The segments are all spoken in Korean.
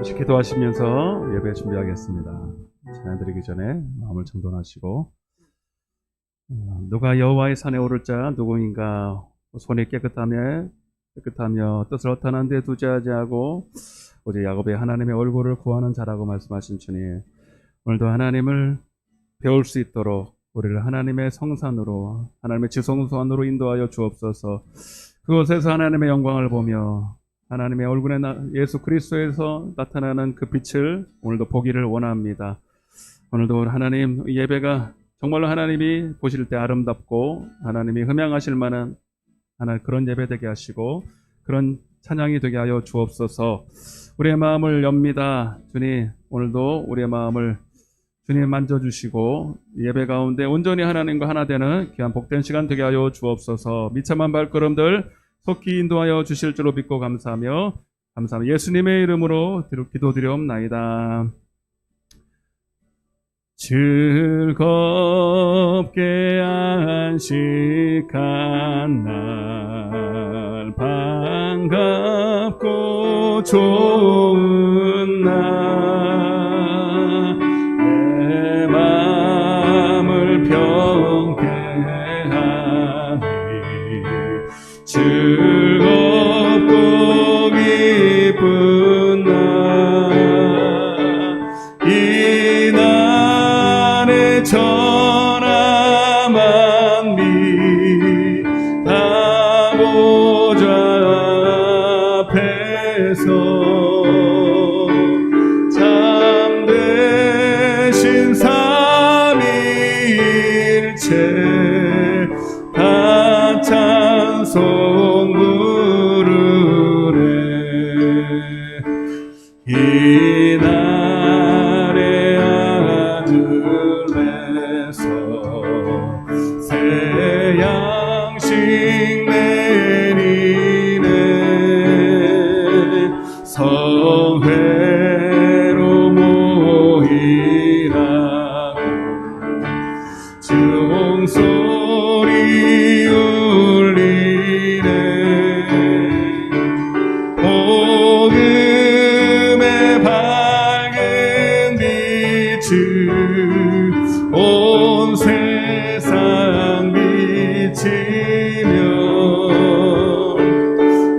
잠시 기도하시면서 예배 준비하겠습니다. 찬양 드리기 전에 마음을 정돈하시고, 누가 여호와의 산에 오를 자 누구인가? 손이 깨끗하며 뜻을 허탄한 데 두지 아니하고 오직 야곱의 하나님의 얼굴을 구하는 자라고 말씀하신 주님, 오늘도 하나님을 배울 수 있도록 우리를 하나님의 성산으로, 하나님의 지성소안으로 인도하여 주옵소서. 그곳에서 하나님의 영광을 보며 하나님의 얼굴에 예수 그리스도에서 나타나는 그 빛을 오늘도 보기를 원합니다. 오늘도 하나님 예배가 정말로 하나님이 보실 때 아름답고 하나님이 흠양하실 만한 그런 예배 되게 하시고 그런 찬양이 되게 하여 주옵소서. 우리의 마음을 엽니다. 주님, 오늘도 우리의 마음을 주님 만져주시고 예배 가운데 온전히 하나님과 하나 되는 귀한 복된 시간 되게 하여 주옵소서. 미참한 발걸음들 속히 인도하여 주실 줄로 믿고 감사하며 예수님의 이름으로 기도드리옵나이다. 즐겁게 안식한 날, 반갑고 좋은 날, 내 마음을 평게 하니 즐겁고 기쁜 날, 이 날에 천하 만미 다 보좌 앞에서 참되신 삼위일체 다 찬송 부르네. 이 날에 하늘에서 새 양식 내리네. 성회로 모이라고 종소리 울리네. 복음의 밝은 빛을 온 세상 비치며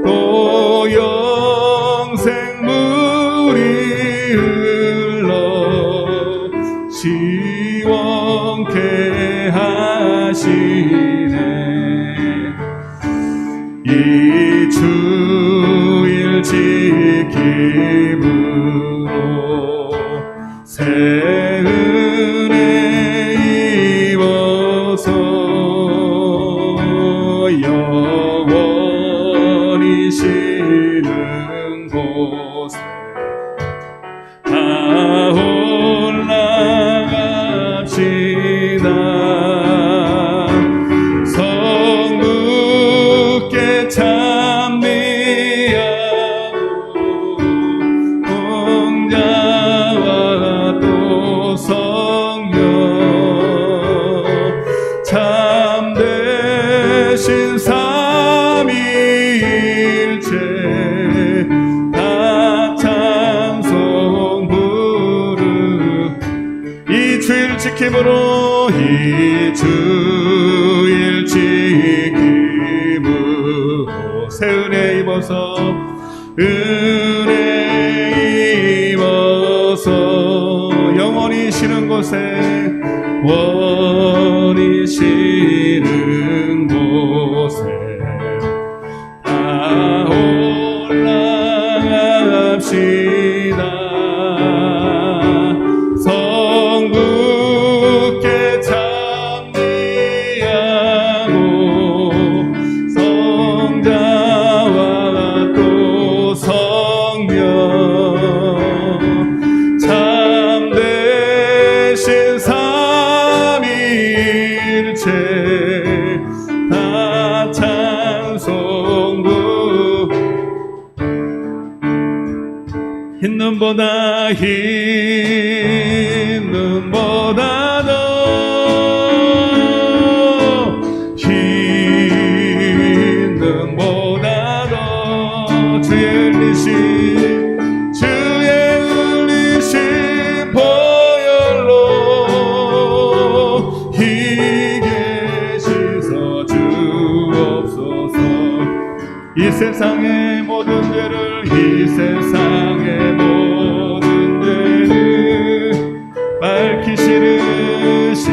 또 영생 물이 흘러 시원케 하시네. 이 주일 지킴으로 새 은혜 입어서 영원히 쉬는 곳에 다 올라갑시다. 성부께 찬미하고 공자와 또 성령 참되신 삼위일체 다 찬송 부르. 이 주일 지킴으로, 이 주일 지킴으로 새 은혜 입어서 은혜 입어서 영원히 쉬는 곳에 원히 쉬는 곳에 다 올라갑시다. 성부께 찬미하고 성자와 또 성령 참되신 삼위일체 다 찬송부. 흰 눈보다 흰 눈보다 더 흰 눈보다 더 주의 흘리신 주의 세상의 모든 죄를 이 세상의 모든 죄를 밝히 싫으시는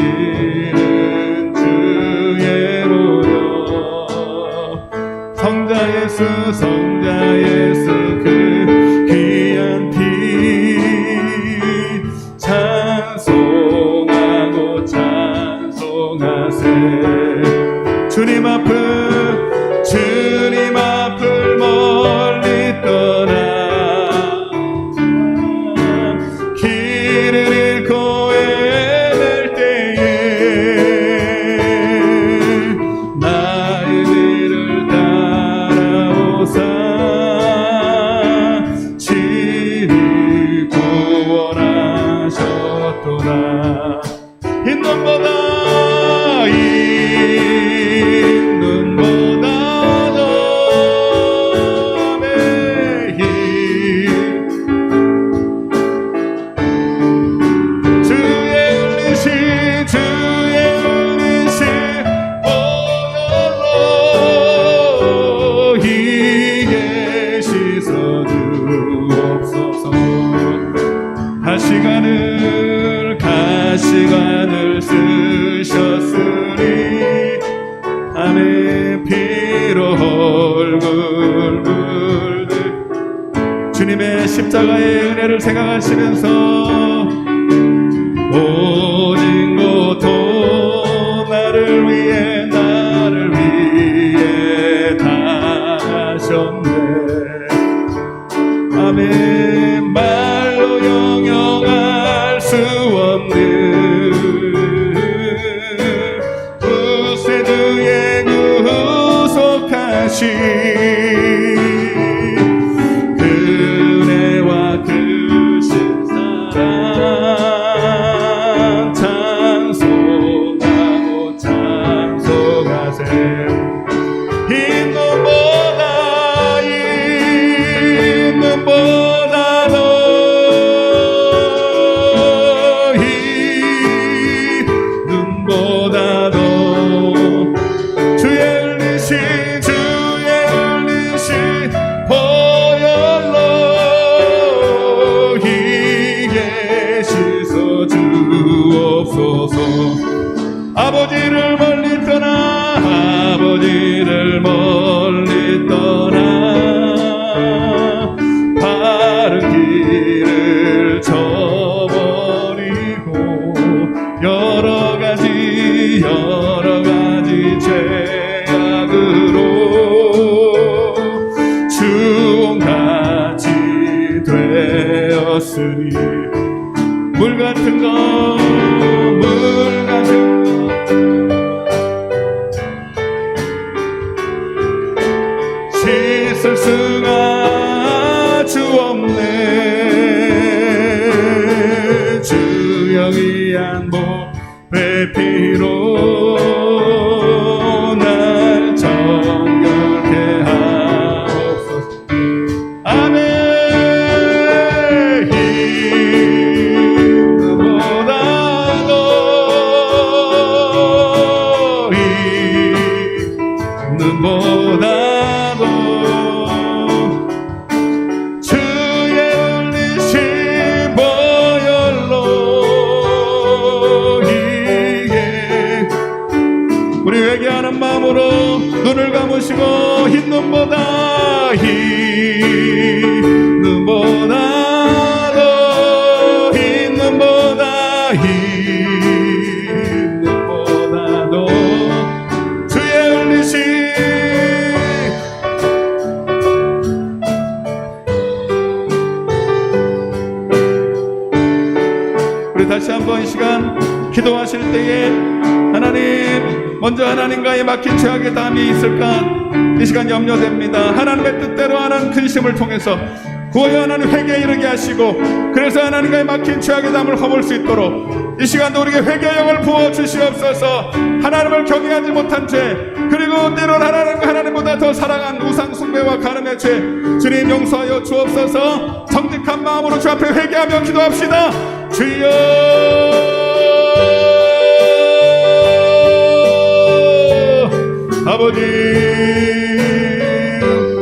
주의 보혈 성자 예수 그 귀한 피 찬송하고 찬송하세 주님 앞을 멀리 떠나 길을 잃고 헤맬 때에 나의 길을 따라오사 친히 구원하셨도다 흰 눈보다 가시관을 쓰셨으니 아멘 피로 얼굴 물들 주님의 십자가의 은혜를 생각하시면서 오직 고통 나를 위해 다하셨네 아멘 말로 영영할 수 없는 구세주의 구속하신 그 은혜와 그 신사랑 찬송하고 찬송하세 흰 눈보다도 주의 흘리신 보혈로 희게 씻어 주옵소서 아버지를 멀리 떠나 바른 길을 저버리고 여러 가지 죄악으로 주홍같이 되었으니 물 같은 것 씻을 수가 주없네 주여 귀한 보배 피로 날 정결케 하옵소서 아멘 눈보다도 주의 흘리신 보혈로 이게 우리 회개하는 마음으로 눈을 감으시고 흰 눈보다도 주의 흘리신 우리 다시 한번 이 시간 기도하실 때에 하나님 먼저 하나님과의 막힌 죄악의 담이 있을까 이 시간 염려됩니다. 하나님의 뜻대로 하는 근심을 통해서 구하여 하나님 회개에 이르게 하시고 그래서 하나님과의 막힌 죄악의 담을 허물 수 있도록 이 시간도 우리에게 회개의 영을 부어주시옵소서. 하나님을 경외하지 못한 죄 그리고 때론 하나님보다 더 사랑한 우상 숭배와 가늠의 죄 주님 용서하여 주옵소서. 정직한 마음으로 주 앞에 회개하며 기도합시다. 주여 아버지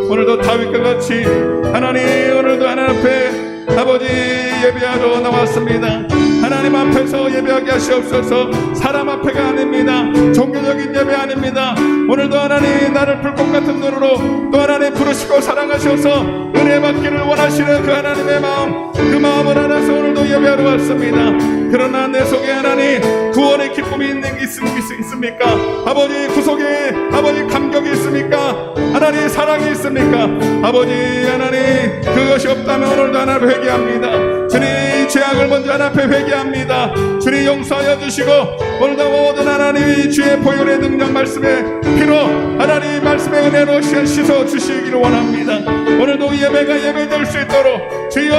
오늘 다윗과 같이 하나님 오늘도 하나님 앞에 아버지 예배하러 나왔습니다. 하나님 앞에서 예배하게 하시옵소서. 사람 앞에가 아닙니다. 종교적인 예배 아닙니다. 오늘도 하나님 나를 불꽃 같은 눈으로 또 하나님 부르시고 사랑하셔서 은혜 받기를 원하시는 그 하나님의 마음, 그 마음을 알아서 오늘도 예배하러 왔습니다. 그러나 내 속에 하나님 구원의 기쁨이 있는 게 있습니까? 아버지 구속에 아버지 감격이 있습니까? 하나님 사랑이 있습니까? 아버지 하나님 그것이 없다면 오늘도 하나님 회개합니다. 주님 죄악을 먼저 하나님 앞에 회개합니다. 주님 용서하여 주시고 오늘도 모든 하나님 주의 보혈의 능력 말씀의 피로 하나님 말씀의 은혜로 씻어 주시기를 원합니다. 오늘도 예배가 예배될 수 있도록 주여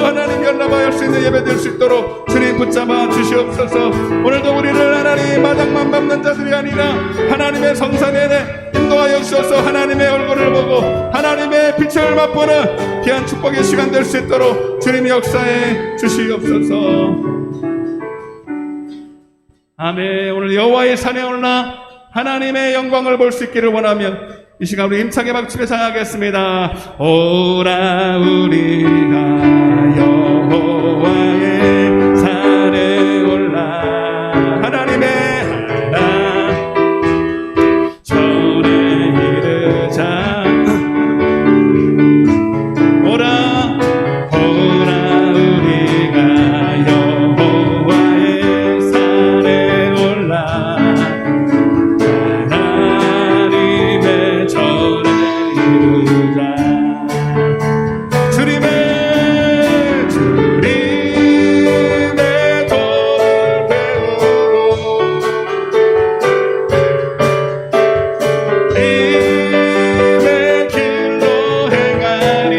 하나님 연락할 수 있는 예배될 수 있도록 주님 붙잡아 주시옵소서. 오늘도 우리를 하나님 마당만 밟는 자들이 아니라 하나님의 성산에 인도하여 주셔서 하나님의 얼굴을 보고 하나님의 빛을 맛보는 귀한 축복의 시간 될 수 있도록 주님이 역사해 주시옵소서. 아멘. 오늘 여호와의 산에 올라 하나님의 영광을 볼 수 있기를 원하면 이 시간 우리 힘차게 박수에 찬양하겠습니다. 오라 우리가 여호와의 산에 올라 하나님의 하나 전에 이르자. 오라 우리가 여호와의 산에 올라 하나님의 전에 이르자. 주님의 도를 배우고 주님의 길로 행하리.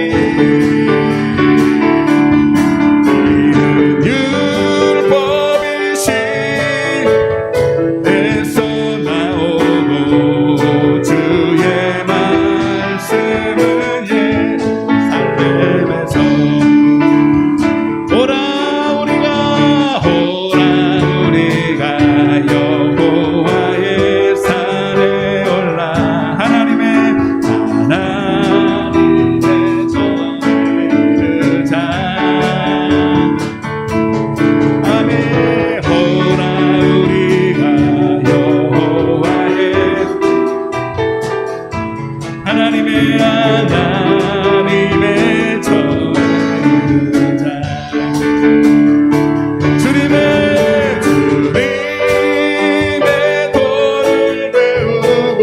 이는 율법이 시에서 나오고 주의 말씀은 예루살렘에서. 오라 우리가 여호와의 산에 올라 하나님의 전에 이르자. 아멘. 오라 우리가 여호와의 하나님의 전에 이르자. 주님의 도를 배우고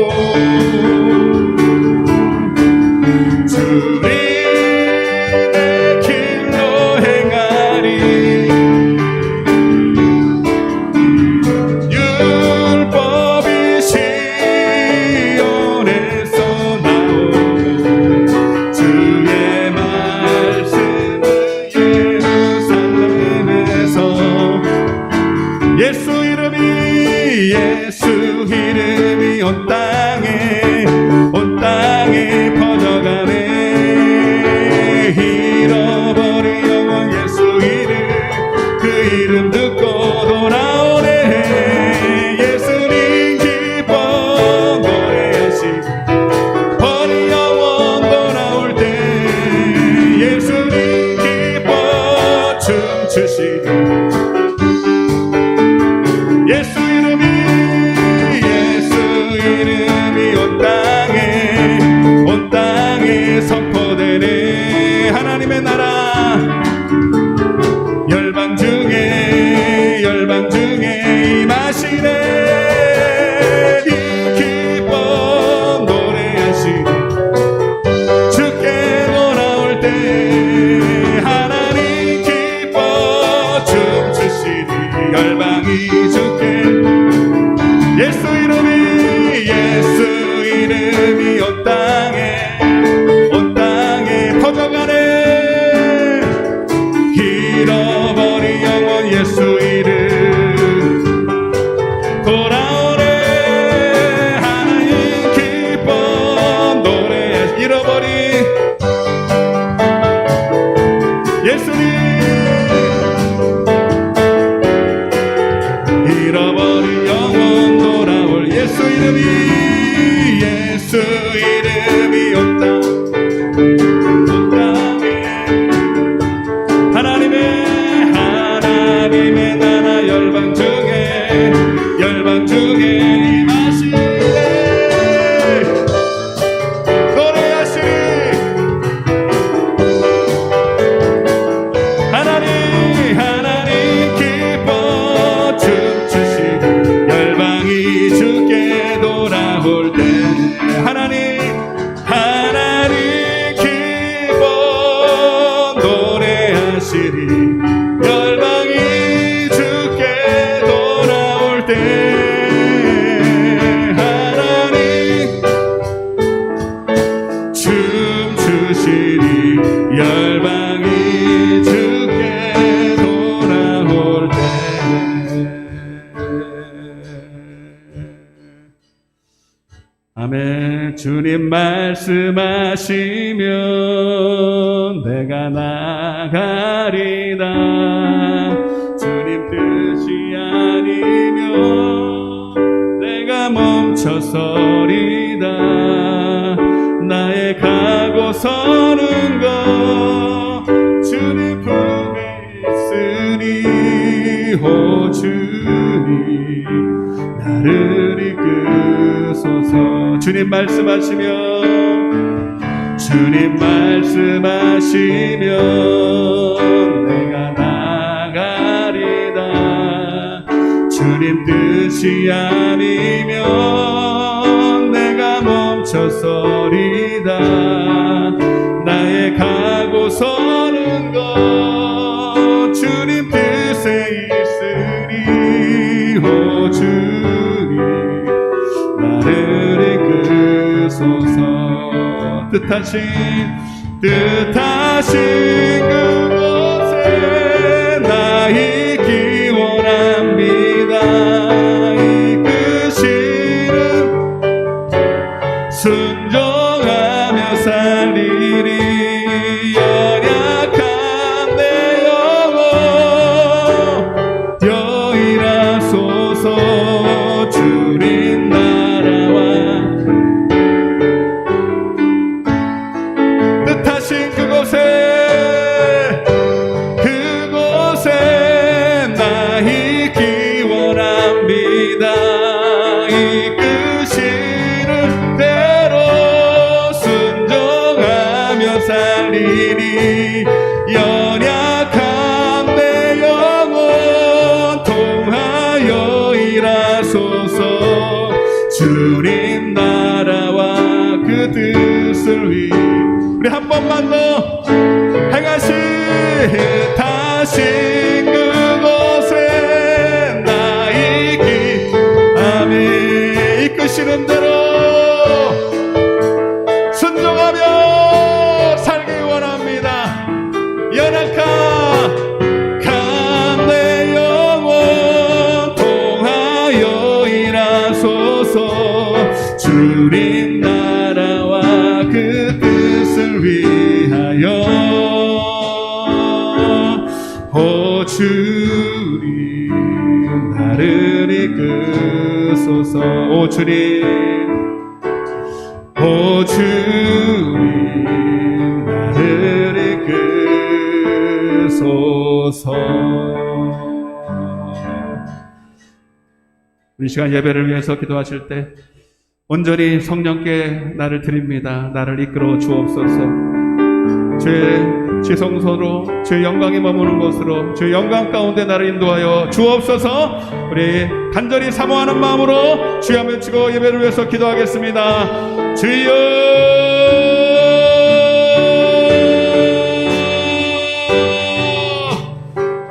주님의 길로 행하리. 율법이 시온에서 나오고 주의 말씀은 예루살렘에서. 예수 이름이 온 땅에 퍼져가네. 잃어버린 영혼 예수 이름, 그 이름 듣고 돌아오네. 예수님 기뻐 노래하시 버린 영혼 돌아올 때. 예수님 기뻐 춤추시리. 예수 이름이 온 땅에 선포되네. 하나님의 나라 열방 중에 임하시네. 기뻐 노래하시리. 주께 돌아올 때 하나님 기뻐 춤추시리. 열방이 주께. 예수 이름이 온 땅에 퍼져가네. 잃어버린 영혼 예수 이름 돌아오네. 하나님 기뻐 노래. 잃어버린 예수님 잃어버린 영혼 돌아올. 예수 이름이 온 땅 주시리 열방이 주께 돌아올 때 하나님 춤추시리 열방이 주께 돌아올 때 아멘. 주님 말씀하시면 내가 나가리다. 주님 뜻이 아니면 내가 멈춰서리다. 나의 가고 서는 것 주님 품에 있으니 오 주님 나를 이끄소서. 주님 말씀하시면 주님 말씀하시면 내가 나가리다. 주님 뜻이 아니면 내가 멈춰서리다. 나의 가고 서는 것 주님 뜻에 있으니 오 주님 나를 이끄소서. 뜻하신 그곳에 나 있기 원합니다. 이끄시는 순종하며 살리리. 연약한 내 영혼 여일하소서. 주님 나라와 뜻하신 그곳에 나 있기 원합니다. 이끄시는 대로 순종하며 살리니. 연약한 내 영혼 통하여 일하소서. 주님 나라와 그 뜻을 위해 우리 한 번만 더 행하신 다신 그곳에 나 있기 아멘. 이끄시는 대로 순종하며 살기 원합니다. 연약한 내 영혼 통하여 일하소서. 주님 나라와 그 뜻을 위하여 오 주님 나를 이끄소서. 오 주님 오 주님 나를 이끄소서. 우리 시간 예배를 위해서 기도하실 때 온전히 성령께 나를 드립니다. 나를 이끌어 주옵소서. 주의 지성소로 주의 영광이 머무는 곳으로 주의 영광 가운데 나를 인도하여 주옵소서. 우리 간절히 사모하는 마음으로 주여 외치고 예배를 위해서 기도하겠습니다. 주여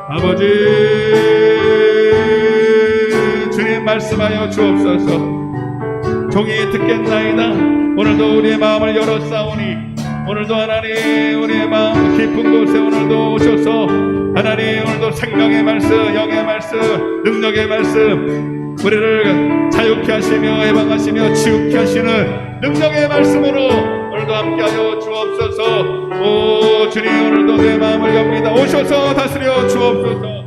아버지 주님 말씀하여 주옵소서. 종이 듣겠나이다. 오늘도 우리의 마음을 열었사오니 오늘도 하나님 우리의 마음 깊은 곳에 오늘도 오셔서 하나님 오늘도 생명의 말씀, 영의 말씀, 능력의 말씀 우리를 자유케 하시며 해방하시며 치유케 하시는 능력의 말씀으로 오늘도 함께하여 주옵소서. 오 주님 오늘도 내 마음을 엽니다. 오셔서 다스려 주옵소서.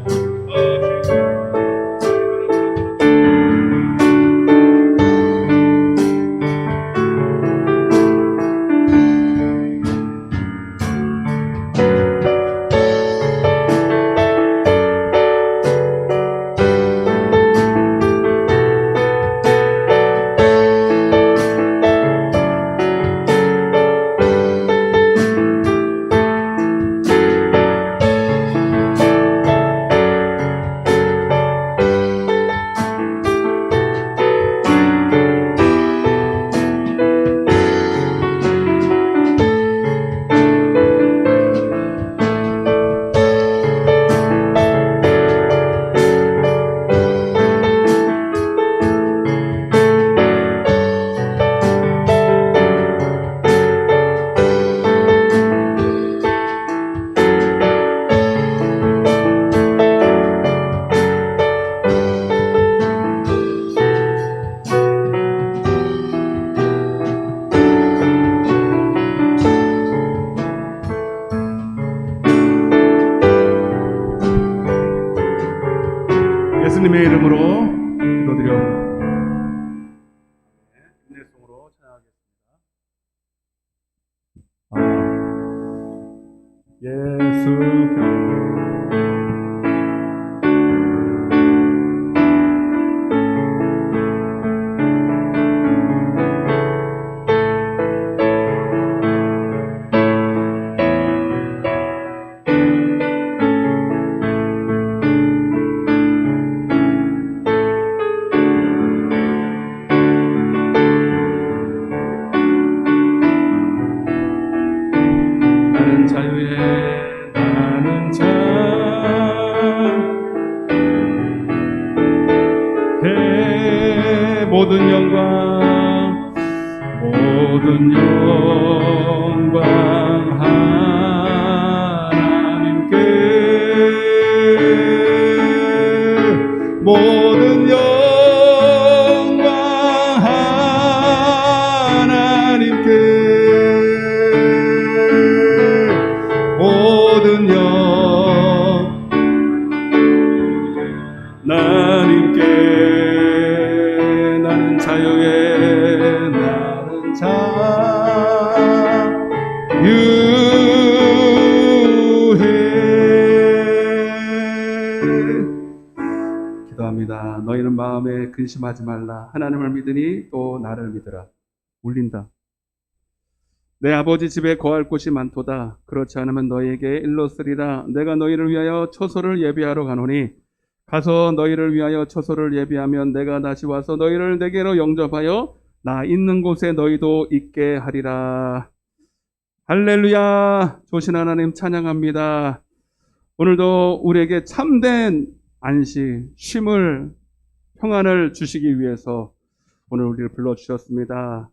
예수님의 이름으로 기도드려옵나이다. 인내성으로 찬양하겠습니다. 예수 나는 자유의 나는 자해 모든 영광 하나님께 모든 영광 하나님께 모든 영 하나님께 나는 자유의 나는 자유해. 기도합니다. 너희는 마음에 근심하지 말라. 하나님을 믿으니 또 나를 믿으라. 울린다. 내 아버지 집에 거할 곳이 많도다. 그렇지 않으면 너희에게 일렀으리라. 내가 너희를 위하여 처소를 예비하러 가노니 가서 너희를 위하여 처소를 예비하면 내가 다시 와서 너희를 내게로 영접하여 나 있는 곳에 너희도 있게 하리라. 할렐루야. 조신 하나님 찬양합니다. 오늘도 우리에게 참된 안식, 쉼을, 평안을 주시기 위해서 오늘 우리를 불러주셨습니다.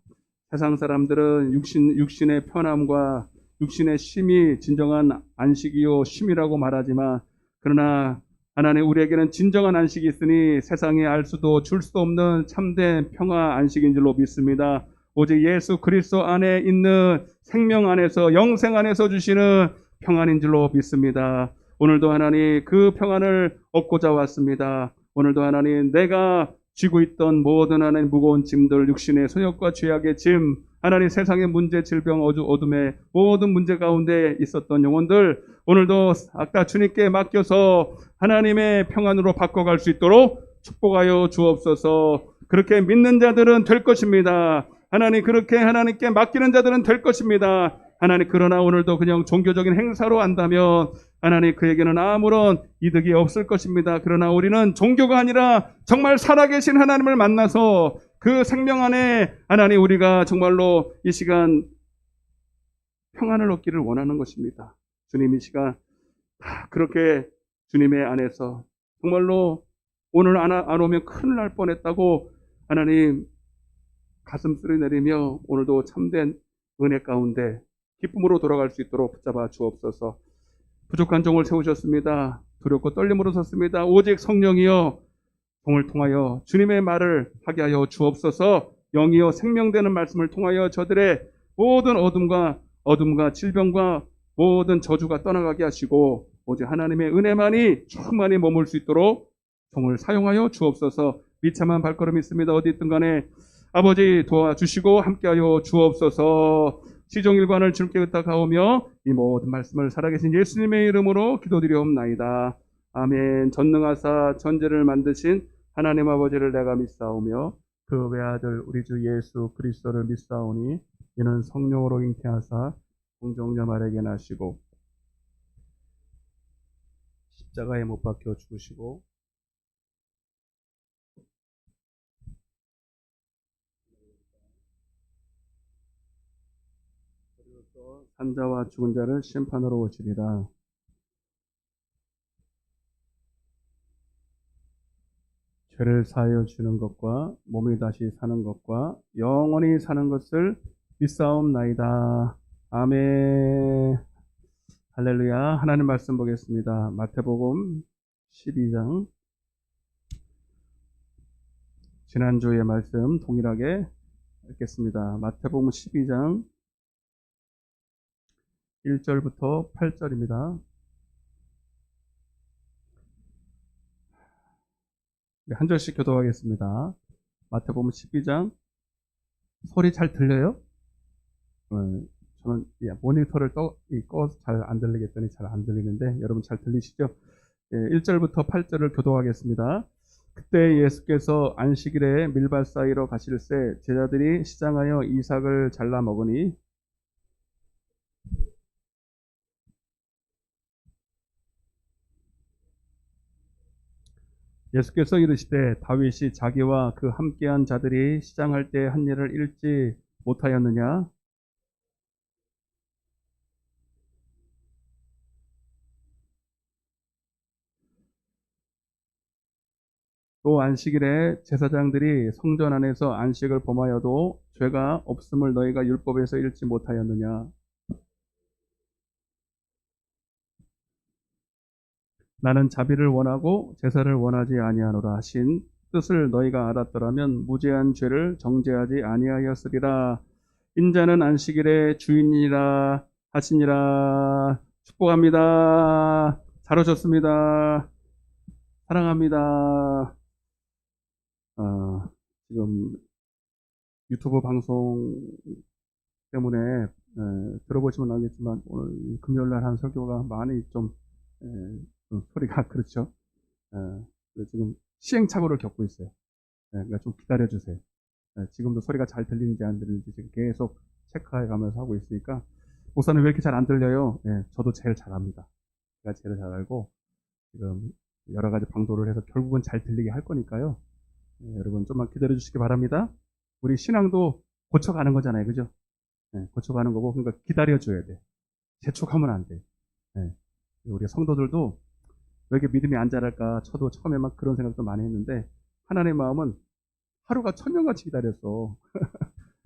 세상 사람들은 육신의 편함과 육신의 쉼이 진정한 안식이요 쉼이라고 말하지만, 그러나 하나님 우리에게는 진정한 안식이 있으니 세상에 알 수도 줄 수도 없는 참된 평화 안식인 줄로 믿습니다. 오직 예수 그리스도 안에 있는 생명 안에서, 영생 안에서 주시는 평안인 줄로 믿습니다. 오늘도 하나님 그 평안을 얻고자 왔습니다. 오늘도 하나님 내가 쥐고 있던 모든 하나님 무거운 짐들, 육신의 소욕과 죄악의 짐, 하나님 세상의 문제, 질병, 어둠의 모든 문제 가운데 있었던 영혼들, 오늘도 아까 주님께 맡겨서 하나님의 평안으로 바꿔갈 수 있도록 축복하여 주옵소서. 그렇게 믿는 자들은 될 것입니다. 하나님 그렇게 하나님께 맡기는 자들은 될 것입니다. 하나님 그러나 오늘도 그냥 종교적인 행사로 한다면 하나님 그에게는 아무런 이득이 없을 것입니다. 그러나 우리는 종교가 아니라 정말 살아계신 하나님을 만나서 그 생명 안에 하나님 우리가 정말로 이 시간 평안을 얻기를 원하는 것입니다. 주님 이 시간 그렇게 주님의 안에서 정말로 오늘 안 오면 큰일 날 뻔했다고 하나님 가슴소리 내리며 오늘도 참된 은혜 가운데 기쁨으로 돌아갈 수 있도록 붙잡아 주옵소서. 부족한 종을 세우셨습니다. 두렵고 떨림으로 섰습니다. 오직 성령이여 종을 통하여 주님의 말을 하게 하여 주옵소서. 영이여 생명되는 말씀을 통하여 저들의 모든 어둠과 질병과 모든 저주가 떠나가게 하시고 오직 하나님의 은혜만이 충만히 머물 수 있도록 종을 사용하여 주옵소서. 비참한 발걸음이 있습니다. 어디 있든 간에 아버지 도와주시고 함께하여 주옵소서. 시종일관을 주님께 의탁하오며 이 모든 말씀을 살아계신 예수님의 이름으로 기도드리옵나이다. 아멘. 전능하사 천지를 만드신 하나님 아버지를 내가 믿사오며 그 외아들 우리 주 예수 그리스도를 믿사오니 이는 성령으로 잉태하사 공정자 말에게 나시고 십자가에 못 박혀 죽으시고 산자와 죽은 자를 심판으로 오시리라. 죄를 사하여 주는 것과 몸이 다시 사는 것과 영원히 사는 것을 믿사옵나이다. 아멘. 할렐루야. 하나님 말씀 보겠습니다. 마태복음 12장. 지난주의 말씀 동일하게 읽겠습니다. 마태복음 12장 1절부터 8절입니다. 한 절씩 교도하겠습니다. 마태복음 12장. 소리 잘 들려요? 저는 모니터를 꺼서 잘 안 들리겠더니 잘 안 들리는데 여러분 잘 들리시죠? 1절부터 8절을 교도하겠습니다. 그때 예수께서 안식일에 밀밭 사이로 가실새 제자들이 시장하여 이삭을 잘라 먹으니 예수께서 이르시되 다윗이 자기와 그 함께한 자들이 시장할 때 한 일을 읽지 못하였느냐? 또 안식일에 제사장들이 성전 안에서 안식을 범하여도 죄가 없음을 너희가 율법에서 읽지 못하였느냐? 나는 자비를 원하고 제사를 원하지 아니하노라 하신 뜻을 너희가 알았더라면 무죄한 죄를 정죄하지 아니하였으리라. 인자는 안식일의 주인이라 하시니라. 축복합니다. 잘 오셨습니다. 사랑합니다. 지금 유튜브 방송 때문에 들어보시면 알겠지만 오늘 금요일날 한 설교가 많이 좀 소리가 그렇죠. 지금 시행착오를 겪고 있어요. 그러니까 좀 기다려주세요. 지금도 소리가 잘 들리는지 안 들리는지 지금 계속 체크해 가면서 하고 있으니까 목사님 왜 이렇게 잘 안 들려요? 저도 제일 잘합니다. 제가 제일 잘 알고 지금 여러 가지 방도를 해서 결국은 잘 들리게 할 거니까요. 여러분 좀만 기다려 주시기 바랍니다. 우리 신앙도 고쳐가는 거잖아요. 그죠? 고쳐가는 거고 그러니까 기다려줘야 돼. 재촉하면 안 돼. 우리 성도들도 왜 이렇게 믿음이 안 자랄까? 저도 처음에 막 그런 생각도 많이 했는데 하나님의 마음은 하루가 천년같이 기다렸어.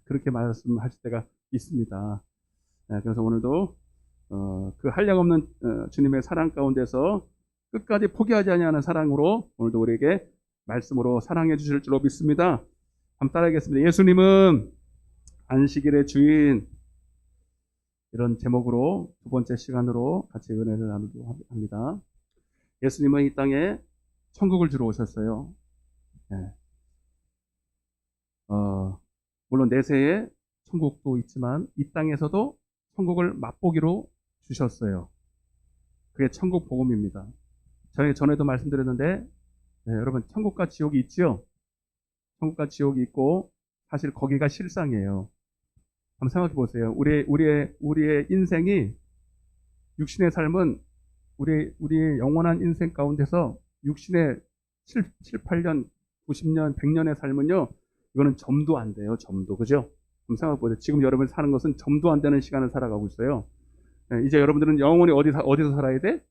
그렇게 말씀하실 때가 있습니다. 그래서 오늘도 그 한량없는 주님의 사랑 가운데서 끝까지 포기하지 아니하는 사랑으로 오늘도 우리에게 말씀으로 사랑해 주실 줄로 믿습니다. 한번 따라하겠습니다. 예수님은 안식일의 주인. 이런 제목으로 두 번째 시간으로 같이 은혜를 나누도록 합니다. 예수님은 이 땅에 천국을 주러 오셨어요. 물론 내세에 천국도 있지만 이 땅에서도 천국을 맛보기로 주셨어요. 그게 천국 복음입니다. 저희 전에도 말씀드렸는데 여러분 천국과 지옥이 있지요? 천국과 지옥이 있고 사실 거기가 실상이에요. 한번 생각해 보세요. 우리의 인생이 육신의 삶은 우리의 영원한 인생 가운데서 육신의 7, 8년, 90년, 100년의 삶은요. 이거는 점도 안 돼요. 점도. 그죠? 한번 생각해 보세요. 지금 여러분이 사는 것은 점도 안 되는 시간을 살아가고 있어요. 이제 여러분들은 영원히 어디서 살아야 돼?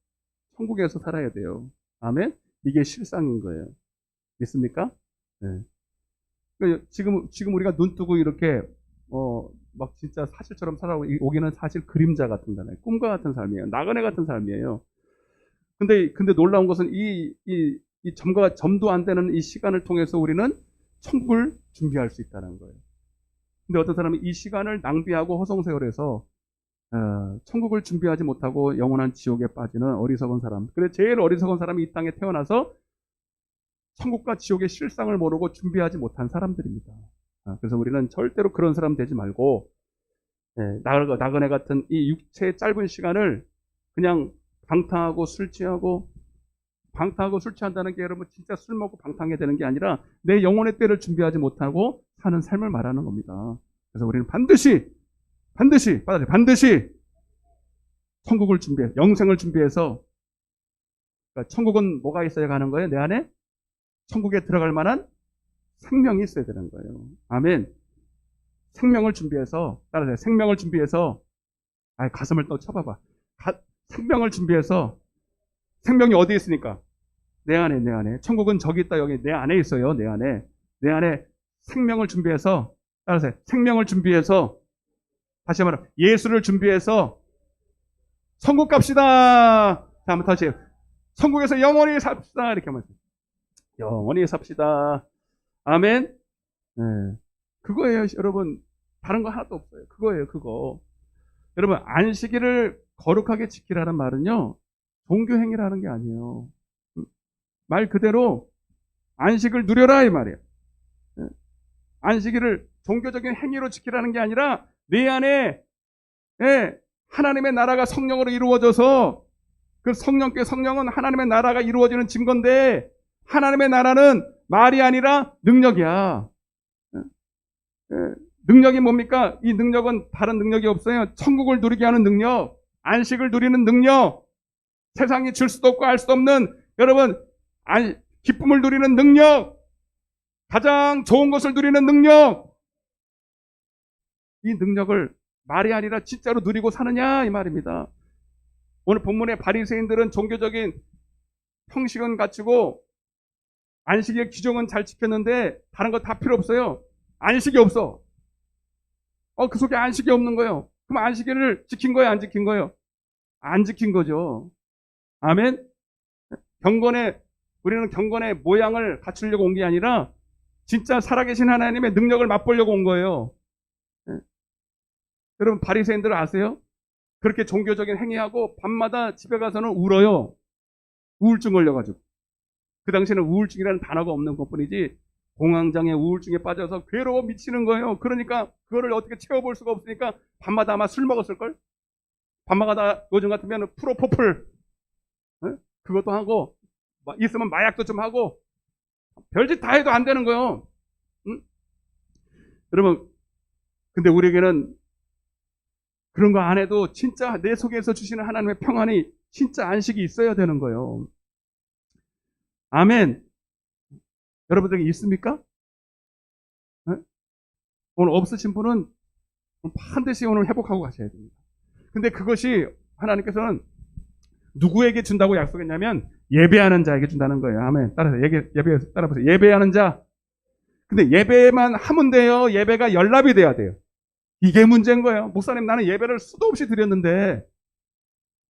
천국에서 살아야 돼요. 아멘? 이게 실상인 거예요. 믿습니까? 그러니까 지금 우리가 눈 뜨고 이렇게 막 진짜 사실처럼 살아오기는 사실 그림자 같은 거잖아요. 꿈과 같은 삶이에요. 나그네 같은 삶이에요. 근데 놀라운 것은 이 점도 안 되는 이 시간을 통해서 우리는 천국을 준비할 수 있다는 거예요. 근데 어떤 사람은 이 시간을 낭비하고 허송세월해서 천국을 준비하지 못하고 영원한 지옥에 빠지는 어리석은 사람. 그래 제일 어리석은 사람이 이 땅에 태어나서 천국과 지옥의 실상을 모르고 준비하지 못한 사람들입니다. 그래서 우리는 절대로 그런 사람 되지 말고 나그네 같은 이 육체의 짧은 시간을 그냥 방탕하고 술 취한다는 게 여러분 진짜 술 먹고 방탕해야 되는 게 아니라 내 영혼의 때를 준비하지 못하고 사는 삶을 말하는 겁니다. 그래서 우리는 반드시 천국을 영생을 준비해서 그러니까 천국은 뭐가 있어야 가는 거예요? 내 안에 천국에 들어갈 만한 생명이 있어야 되는 거예요. 아멘. 생명을 준비해서 따라서 생명을 준비해서 가슴을 또 쳐봐봐. 생명을 준비해서 생명이 어디에 있으니까? 내 안에. 천국은 저기 있다 여기 내 안에 있어요. 내 안에 생명을 준비해서 따라서 생명을 준비해서 다시 말하면 예수를 준비해서 천국 갑시다. 자, 한번 다시 천국에서 영원히 삽시다. 이렇게 하면 영원히 삽시다. 아멘. 그거예요, 여러분. 다른 거 하나도 없어요. 그거예요, 그거. 여러분, 안식일을 거룩하게 지키라는 말은요, 종교행위라는 게 아니에요. 말 그대로 안식을 누려라 이 말이에요. 안식일을 종교적인 행위로 지키라는 게 아니라 내 안에 하나님의 나라가 성령으로 이루어져서 그 성령은 하나님의 나라가 이루어지는 증거인데 하나님의 나라는 말이 아니라 능력이야. 능력이 뭡니까? 이 능력은 다른 능력이 없어요. 천국을 누리게 하는 능력, 안식을 누리는 능력, 세상이 줄 수도 없고 알 수도 없는 여러분 기쁨을 누리는 능력, 가장 좋은 것을 누리는 능력, 이 능력을 말이 아니라 진짜로 누리고 사느냐 이 말입니다. 오늘 본문의 바리새인들은 종교적인 형식은 갖추고 안식의 규정은 잘 지켰는데 다른 거 다 필요 없어요. 안식이 없어. 그 속에 안식이 없는 거예요. 그럼 안식일을 지킨 거예요, 안 지킨 거예요? 안 지킨 거죠. 아멘. 우리는 경건의 모양을 갖추려고 온 게 아니라 진짜 살아계신 하나님의 능력을 맛보려고 온 거예요. 여러분 바리새인들 아세요? 그렇게 종교적인 행위하고 밤마다 집에 가서는 울어요. 우울증 걸려가지고. 그 당시에는 우울증이라는 단어가 없는 것뿐이지 공황장애 우울증에 빠져서 괴로워 미치는 거예요. 그러니까 그거를 어떻게 채워볼 수가 없으니까 밤마다 아마 술 먹었을걸? 밤마다 요즘 같으면 프로포폴 그것도 하고 있으면 마약도 좀 하고 별짓 다 해도 안 되는 거예요. 응? 여러분 근데 우리에게는 그런 거 안 해도 진짜 내 속에서 주시는 하나님의 평안이 진짜 안식이 있어야 되는 거예요. 아멘. 여러분들에게 있습니까? 네? 오늘 없으신 분은 반드시 오늘 회복하고 가셔야 됩니다. 근데 그것이 하나님께서는 누구에게 준다고 약속했냐면 예배하는 자에게 준다는 거예요. 아멘. 따라서 예배 따라보세요. 예배하는 자. 근데 예배만 하면 돼요? 예배가 연락이 돼야 돼요? 이게 문제인 거예요. 목사님 나는 예배를 수도 없이 드렸는데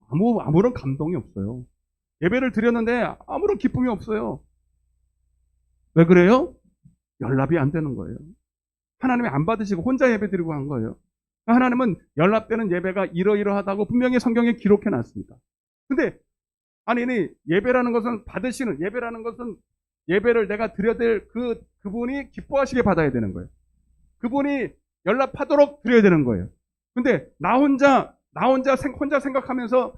아무런 감동이 없어요. 예배를 드렸는데 아무런 기쁨이 없어요. 왜 그래요? 연락이 안 되는 거예요. 하나님이 안 받으시고 혼자 예배 드리고 한 거예요. 하나님은 연락되는 예배가 이러이러하다고 분명히 성경에 기록해 놨습니다. 근데 아니 예배라는 것은 예배라는 것은 예배를 내가 드려야 될 그분이 기뻐하시게 받아야 되는 거예요. 그분이 연락하도록 드려야 되는 거예요. 근데 나 혼자 생각하면서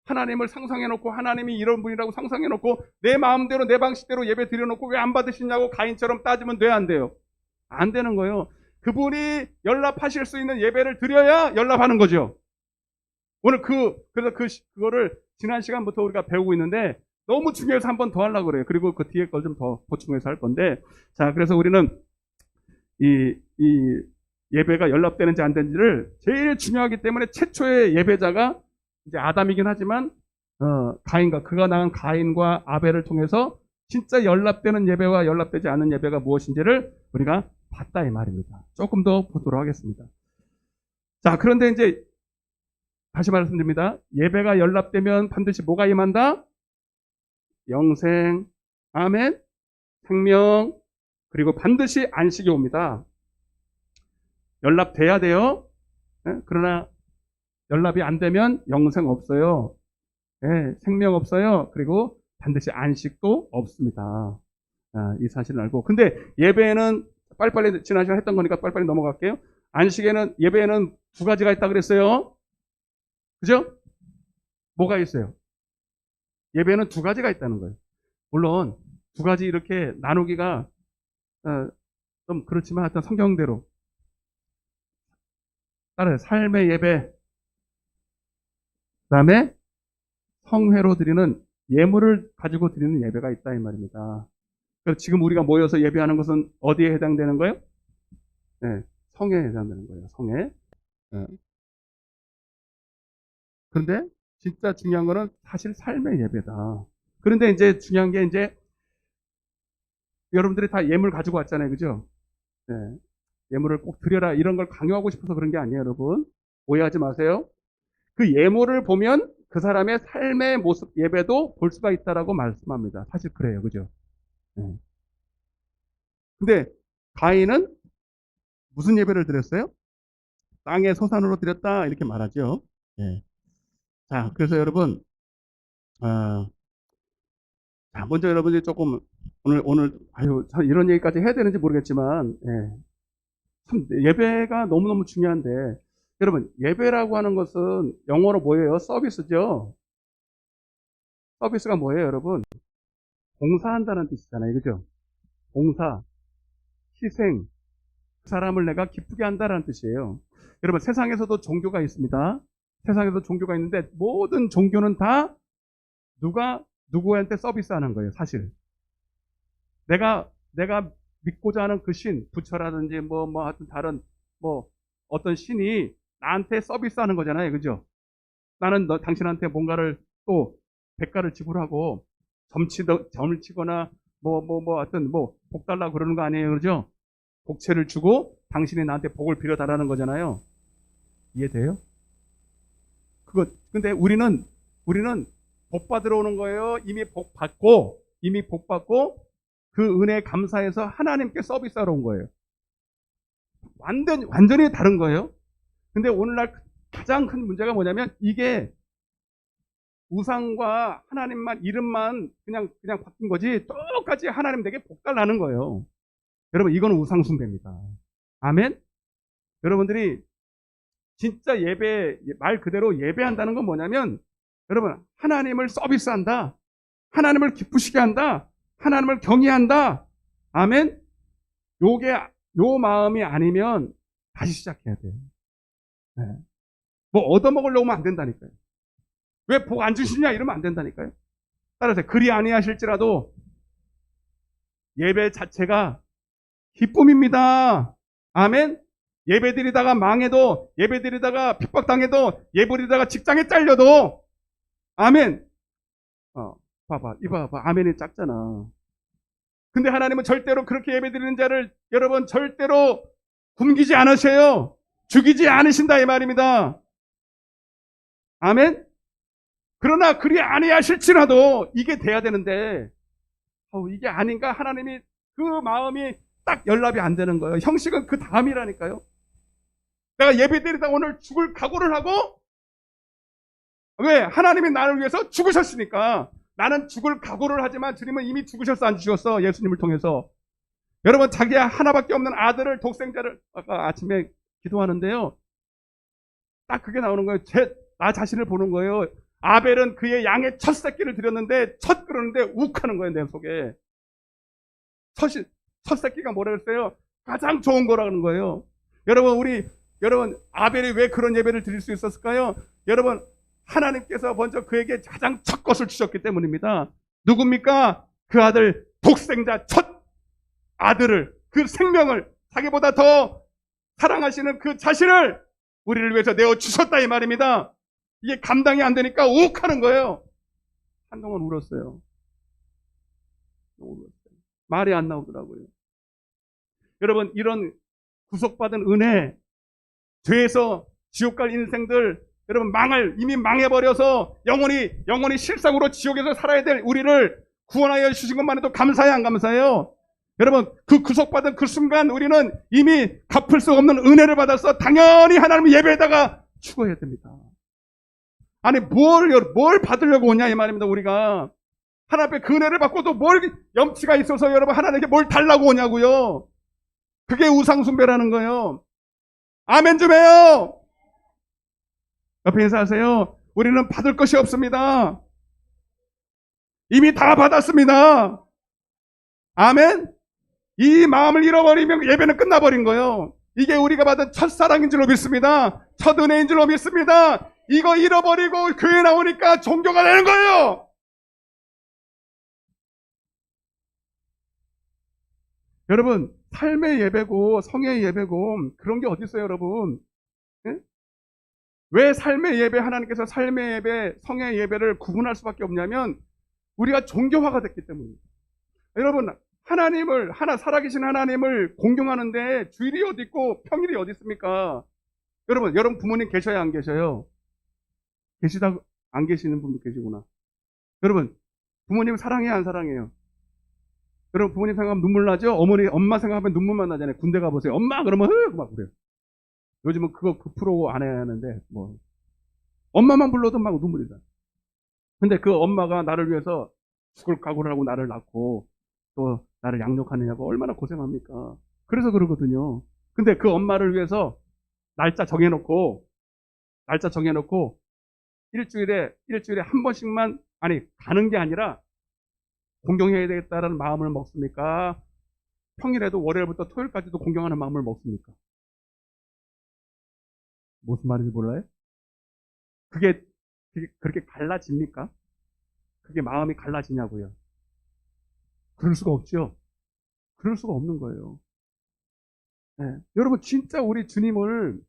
하나님을 상상해놓고 하나님이 이런 분이라고 상상해놓고 내 마음대로 내 방식대로 예배 드려놓고 왜 안 받으시냐고 가인처럼 따지면 돼, 안 돼요? 안 되는 거예요. 그분이 연락하실 수 있는 예배를 드려야 연락하는 거죠. 오늘 그래서 그거를 지난 시간부터 우리가 배우고 있는데 너무 중요해서 한 번 더 하려고 그래요. 그리고 그 뒤에 걸 좀 더 보충해서 할 건데 자, 그래서 우리는 이 예배가 연락되는지 안 되는지를 제일 중요하기 때문에 최초의 예배자가 이제 아담이긴 하지만 그가 낳은 가인과 아벨을 통해서 진짜 연락되는 예배와 연락되지 않은 예배가 무엇인지를 우리가 봤다 이 말입니다. 조금 더 보도록 하겠습니다. 자, 그런데 이제 다시 말씀드립니다. 예배가 연락되면 반드시 뭐가 임한다? 영생, 아멘, 생명, 그리고 반드시 안식이 옵니다. 연락돼야 돼요. 그러나 연락이 안 되면 영생 없어요. 생명 없어요. 그리고 반드시 안식도 없습니다. 이 사실을 알고. 근데 예배에는 빨리빨리 지난 시간 했던 거니까 빨리빨리 넘어갈게요. 예배에는 두 가지가 있다 그랬어요. 그죠? 뭐가 있어요? 예배는 두 가지가 있다는 거예요. 물론 두 가지 이렇게 나누기가 좀 그렇지만 하여튼 성경대로 따라요. 삶의 예배, 그 다음에 성회로 드리는 예물을 가지고 드리는 예배가 있다 이 말입니다. 그래서 지금 우리가 모여서 예배하는 것은 어디에 해당되는 거예요? 네, 성회에 해당되는 거예요. 성회. 네. 그런데 진짜 중요한 거는 사실 삶의 예배다. 그런데 이제 중요한 게 이제 여러분들이 다 예물 가지고 왔잖아요. 그죠? 네. 예물을 꼭 드려라 이런 걸 강요하고 싶어서 그런 게 아니에요. 여러분. 오해하지 마세요. 그 예물을 보면 그 사람의 삶의 모습 예배도 볼 수가 있다라고 말씀합니다. 사실 그래요. 그죠? 네. 근데 가인은 무슨 예배를 드렸어요? 땅의 소산으로 드렸다 이렇게 말하죠. 네. 자, 그래서 여러분 자, 먼저 여러분들이 조금 참 이런 얘기까지 해야 되는지 모르겠지만, 예. 참, 예배가 너무너무 중요한데, 여러분, 예배라고 하는 것은 영어로 뭐예요? 서비스죠? 서비스가 뭐예요, 여러분? 봉사한다는 뜻이잖아요. 그죠? 봉사, 희생, 그 사람을 내가 기쁘게 한다는 뜻이에요. 여러분, 세상에서도 종교가 있습니다. 세상에도 종교가 있는데, 모든 종교는 다 누구한테 서비스하는 거예요, 사실. 내가 믿고자 하는 그 신, 부처라든지 하여튼 다른 어떤 신이 나한테 서비스하는 거잖아요. 그죠? 나는 당신한테 뭔가를 또 대가를 지불하고 점을 치거나 하여튼 복 달라고 그러는 거 아니에요. 그죠? 복채를 주고 당신이 나한테 복을 빌어달라는 거잖아요. 이해돼요? 근데 우리는 복 받으러 오는 거예요. 이미 복 받고 그 은혜에 감사해서 하나님께 서비스하러 온 거예요. 완전히 다른 거예요. 근데 오늘날 가장 큰 문제가 뭐냐면 이게 우상과 하나님만 이름만 그냥 바뀐 거지 똑같이 하나님 댁에 복 달라는 거예요. 여러분, 이건 우상 숭배입니다. 아멘? 여러분들이 진짜 말 그대로 예배한다는 건 뭐냐면 여러분, 하나님을 서비스한다. 하나님을 기쁘시게 한다. 하나님을 경외한다. 아멘? 요 마음이 아니면 다시 시작해야 돼요. 네. 얻어먹으려고 하면 안 된다니까요. 왜 복 안 주시냐 이러면 안 된다니까요. 따라서 그리 아니하실지라도 예배 자체가 기쁨입니다. 아멘? 예배드리다가 망해도, 예배드리다가 핍박당해도, 예배드리다가 직장에 잘려도, 아멘. 봐봐. 아멘이 작잖아. 근데 하나님은 절대로 그렇게 예배드리는 자를 여러분 절대로 굶기지 않으셔요. 죽이지 않으신다 이 말입니다. 아멘? 그러나 그리 아니하실지라도 이게 돼야 되는데 이게 아닌가? 하나님이 그 마음이 딱 연락이 안 되는 거예요. 형식은 그 다음이라니까요. 내가 예배드리다 오늘 죽을 각오를 하고 왜? 하나님이 나를 위해서 죽으셨으니까. 나는 죽을 각오를 하지만 주님은 이미 죽으셨어 안 죽었어? 예수님을 통해서. 여러분 자기 하나밖에 없는 아들을 독생자를 아까 아침에 기도하는데요. 딱 그게 나오는 거예요. 나 자신을 보는 거예요. 아벨은 그의 양의 첫 새끼를 드렸는데 첫 그러는데 욱하는 거예요. 내 속에. 첫 새끼가 뭐라 그랬어요? 가장 좋은 거라는 거예요. 여러분 아벨이 왜 그런 예배를 드릴 수 있었을까요? 여러분 하나님께서 먼저 그에게 가장 첫 것을 주셨기 때문입니다. 누굽니까? 그 아들 독생자 첫 아들을 그 생명을 자기보다 더 사랑하시는 그 자신을 우리를 위해서 내어주셨다 이 말입니다. 이게 감당이 안 되니까 욱하는 거예요. 한동안 울었어요. 말이 안 나오더라고요. 여러분 이런 구속받은 은혜, 죄에서 지옥 갈 인생들 여러분 이미 망해버려서 영원히 실상으로 지옥에서 살아야 될 우리를 구원하여 주신 것만 해도 감사해요 안 감사해요? 여러분 그 구속받은 그 순간 우리는 이미 갚을 수 없는 은혜를 받아서 당연히 하나님의 예배에다가 죽어야 됩니다. 아니 뭘 받으려고 오냐 이 말입니다. 우리가 하나님 앞에 그 은혜를 받고도 뭘 염치가 있어서 여러분 하나님께 뭘 달라고 오냐고요. 그게 우상숭배라는 거예요. 아멘 좀 해요. 옆에 인사하세요. 우리는 받을 것이 없습니다. 이미 다 받았습니다. 아멘. 이 마음을 잃어버리면 예배는 끝나버린 거예요. 이게 우리가 받은 첫사랑인 줄로 믿습니다. 첫 은혜인 줄로 믿습니다. 이거 잃어버리고 교회 나오니까 종교가 되는 거예요. 여러분 삶의 예배고 성의 예배고 그런 게 어디 있어요 여러분? 예? 왜 삶의 예배 하나님께서 삶의 예배 성의 예배를 구분할 수밖에 없냐면 우리가 종교화가 됐기 때문입니다. 여러분 살아계신 하나님을 공경하는데 주일이 어디 있고 평일이 어디 있습니까? 여러분 부모님 계셔야 안 계셔요? 계시다 안 계시는 분도 계시구나. 여러분 부모님 사랑해요 안 사랑해요? 여러분 부모님 생각하면 눈물 나죠? 엄마 생각하면 눈물만 나잖아요. 군대 가보세요. 엄마 그러면 막 그래요. 요즘은 그 프로 안 해야 하는데 엄마만 불러도 막 눈물이 나. 근데 그 엄마가 나를 위해서 죽을 각오를 하고 나를 낳고 또 나를 양육하느냐고 얼마나 고생합니까? 그래서 그러거든요. 근데 그 엄마를 위해서 날짜 정해놓고 일주일에 한 번씩만, 아니, 가는 게 아니라 공경해야 되겠다라는 마음을 먹습니까? 평일에도 월요일부터 토요일까지도 공경하는 마음을 먹습니까? 무슨 말인지 몰라요? 그게 그렇게 갈라집니까? 그게 마음이 갈라지냐고요? 그럴 수가 없죠. 그럴 수가 없는 거예요. 네. 여러분, 진짜 우리 주님을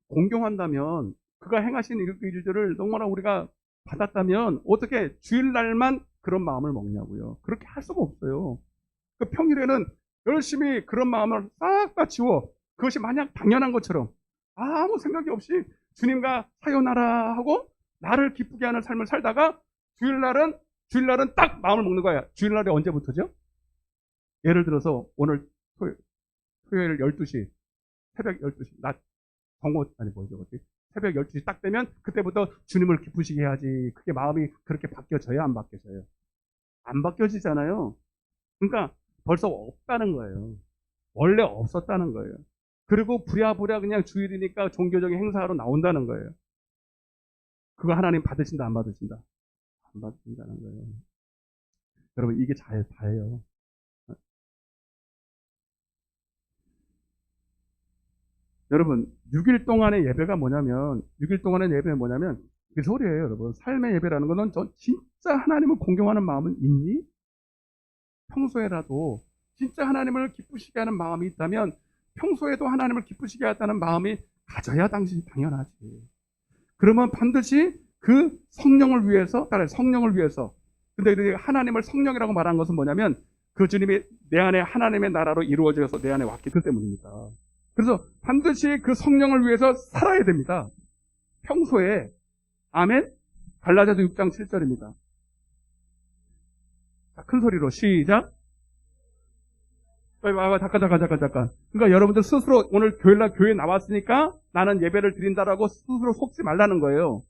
공경한다면, 그가 행하신 일들을 너무나 우리가 받았다면 어떻게 주일날만 그런 마음을 먹냐고요. 그렇게 할 수가 없어요. 그 평일에는 열심히 그런 마음을 싹 다 지워, 그것이 마냥 당연한 것처럼 아무 생각이 없이 주님과 사요나라 하고 나를 기쁘게 하는 삶을 살다가 주일날은 딱 마음을 먹는 거야. 주일날이 언제부터죠? 예를 들어서 오늘 토요일 12시, 새벽 12시, 새벽 12시 딱 되면 그때부터 주님을 기쁘시게 해야지. 그게 마음이 그렇게 바뀌어져요? 안 바뀌어져요? 안 바뀌어지잖아요. 그러니까 벌써 없다는 거예요. 원래 없었다는 거예요. 그리고 부랴부랴 그냥 주일이니까 종교적인 행사하러 나온다는 거예요. 그거 하나님 받으신다, 안 받으신다? 안 받으신다는 거예요. 여러분, 이게 다예요. 여러분, 6일 동안의 예배가 뭐냐면, 그 소리예요, 여러분. 삶의 예배라는 거는 저 진짜 하나님을 공경하는 마음은 있니? 평소에라도 진짜 하나님을 기쁘시게 하는 마음이 있다면 평소에도 하나님을 기쁘시게 하다는 마음이 가져야 당연하지. 그러면 반드시 그 성령을 위해서, 근데 하나님을 성령이라고 말한 것은 뭐냐면 그 주님이 내 안에 하나님의 나라로 이루어져서 내 안에 왔기 때문입니다. 그래서 반드시 그 성령을 위해서 살아야 됩니다. 평소에. 아멘? 갈라디아서 6장 7절입니다. 자, 큰 소리로 시작. 잠깐. 그러니까 여러분들 스스로 오늘 교회날 교회 나왔으니까 나는 예배를 드린다라고 스스로 속지 말라는 거예요.